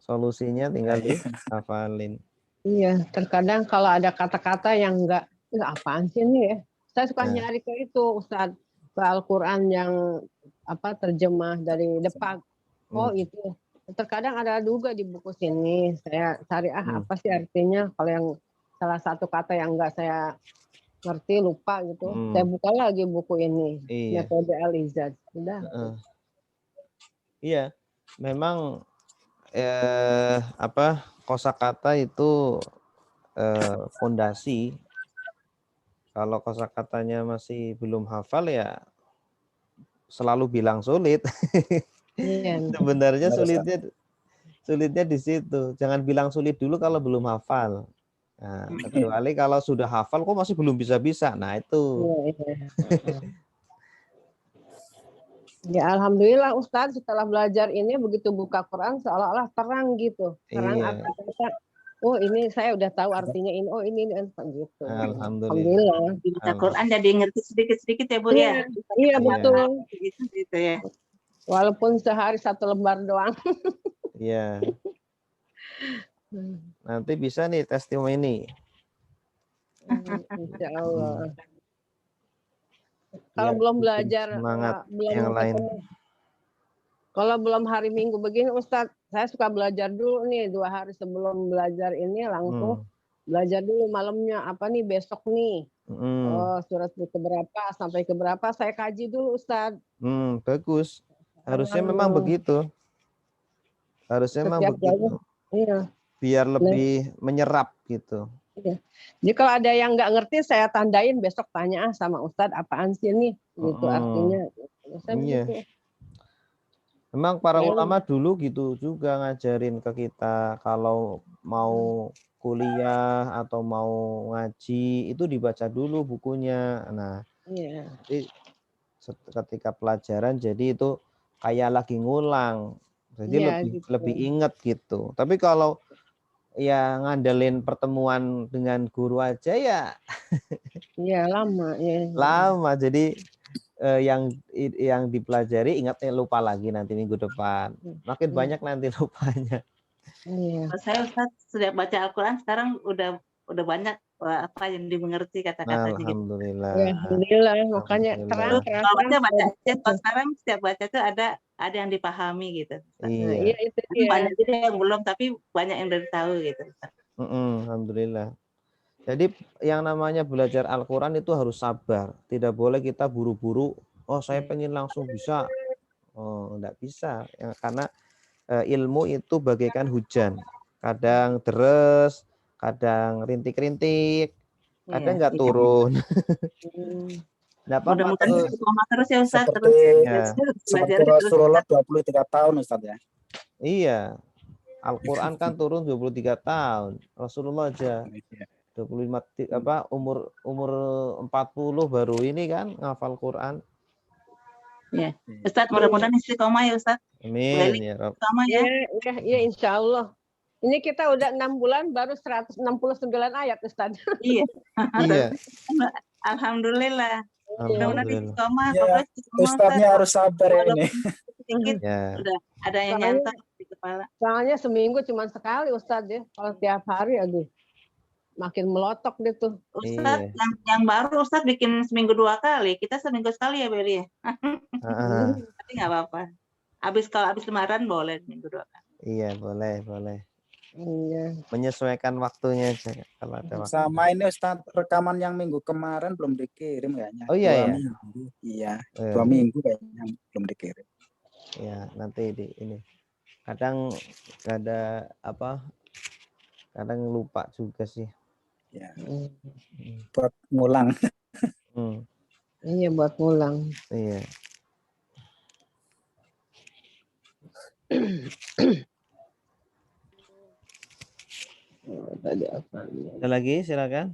Solusinya tinggal dihafalin. Iya, terkadang kalau ada kata-kata yang enggak apaan sih ini ya. Saya suka nyari ke itu Ustaz, ke Al-Qur'an yang terjemah dari depan. Oh, itu. Terkadang ada juga di buku sini. Saya cari apa sih artinya, kalau yang salah satu kata yang enggak saya ngerti, lupa gitu. Saya buka lagi buku ini. Iya. Metode Al-Izad. Udah. Iya. Memang kosakata itu fondasi. Kalau kosakatanya masih belum hafal ya selalu bilang sulit. Sebenarnya sulitnya di situ. Jangan bilang sulit dulu kalau belum hafal. Nah, kecuali kalau sudah hafal kok masih belum bisa-bisa. Nah, itu. Ya alhamdulillah Ustadz, setelah belajar ini begitu buka Quran seolah-olah terang gitu. Terang apa-apa. Oh ini saya udah tahu artinya ini. Oh ini gitu. Alhamdulillah. Baca Quran jadi ngerti sedikit-sedikit ya Bu ya. Iya betul. Gitu ya. Walaupun sehari 1 lembar doang. Iya. Nanti bisa nih testimoni. Insya Allah. Kalau belum belajar, yang lain. Kalau belum hari Minggu begini, Ustadz, saya suka belajar dulu nih 2 hari sebelum belajar ini langsung belajar dulu malamnya apa nih besok nih. Oh surat keberapa sampai keberapa saya kaji dulu Ustadz. Bagus. Harusnya memang begitu. Harusnya memang begitu. Iya. Biar lebih menyerap gitu. Iya. Jadi kalau ada yang nggak ngerti saya tandain besok tanya sama Ustadz apaan sih ini gitu artinya. Iya. Memang para ulama dulu gitu juga ngajarin ke kita kalau mau kuliah atau mau ngaji itu dibaca dulu bukunya. Nah, jadi ketika pelajaran jadi itu kayak lagi ngulang. Jadi lebih inget gitu. Tapi kalau ya ngandelin pertemuan dengan guru aja ya lama ya. Lama. Jadi yang dipelajari ingatnya lupa lagi nanti minggu depan. Makin banyak nanti lupanya. Saya Ustaz sudah baca Al-Quran sekarang udah banyak apa yang dimengerti kata-katanya gitu. Alhamdulillah. Ya, alhamdulillah, makanya terang Alhamdulillah. terang. Kalau baca terang. kalau sekarang setiap baca tuh ada yang dipahami gitu. Nah, Iya. iya itu Tapi dia. banyak juga yang belum, tapi banyak yang udah tahu gitu. Alhamdulillah. Jadi yang namanya belajar Al-Quran itu harus sabar. Tidak boleh kita buru-buru, oh saya pengen langsung bisa. Oh, enggak bisa. Ya, karena ilmu itu bagaikan hujan. Kadang deres, kadang rintik-rintik, kadang Iya. enggak turun. Enggak apa-apa. Mudah-mudahan istiqomah terus ya Ustaz, Seperti terus Ya. seperti belajar terus. Rasulullah 23 tahun Ustaz ya. Iya. Al-Quran kan turun 23 tahun. Rasulullah aja Iya. 25 umur 40 baru ini kan ngafal Quran. Ya. Ustaz, mudah-mudahan istiqomah ya Ustaz. Amin ya Rabb. Istiqomah ya. Ya, insya Allah. Ini kita udah 6 bulan baru 169 ayat, Ustaz. Iya. Iya. Alhamdulillah. Mudah-mudahan Alhamdulillah. istiqomah. Ya, Pokoknya istiqomah, Ustaznya Ustaz. harus sabar ya ini. Sedikit Ya. udah ada yang Soalnya- nyantol di kepala. Soalnya seminggu cuma sekali, Ustaz ya. Kalau tiap hari, aduh, makin melotok deh tuh. Ustaz, Iya. yang baru Ustaz bikin seminggu 2 kali. Kita seminggu sekali ya Beli ya. Ah, Tapi nggak apa-apa. Kalau habis Lebaran boleh seminggu 2 kali. iya boleh. Iya. Menyesuaikan waktunya aja kalau ada waktu. Sama ini Ustaz, rekaman yang minggu kemarin belum dikirim kayaknya. Oh iya 2 ya. minggu. Iya, Eh, 2 minggu kayaknya belum dikirim. Ya nanti ini. Kadang ada kadang lupa juga sih. Ya, Hmm. buat ngulang. Iya, buat ngulang. Iya. Tadi apa? Ada lagi silakan.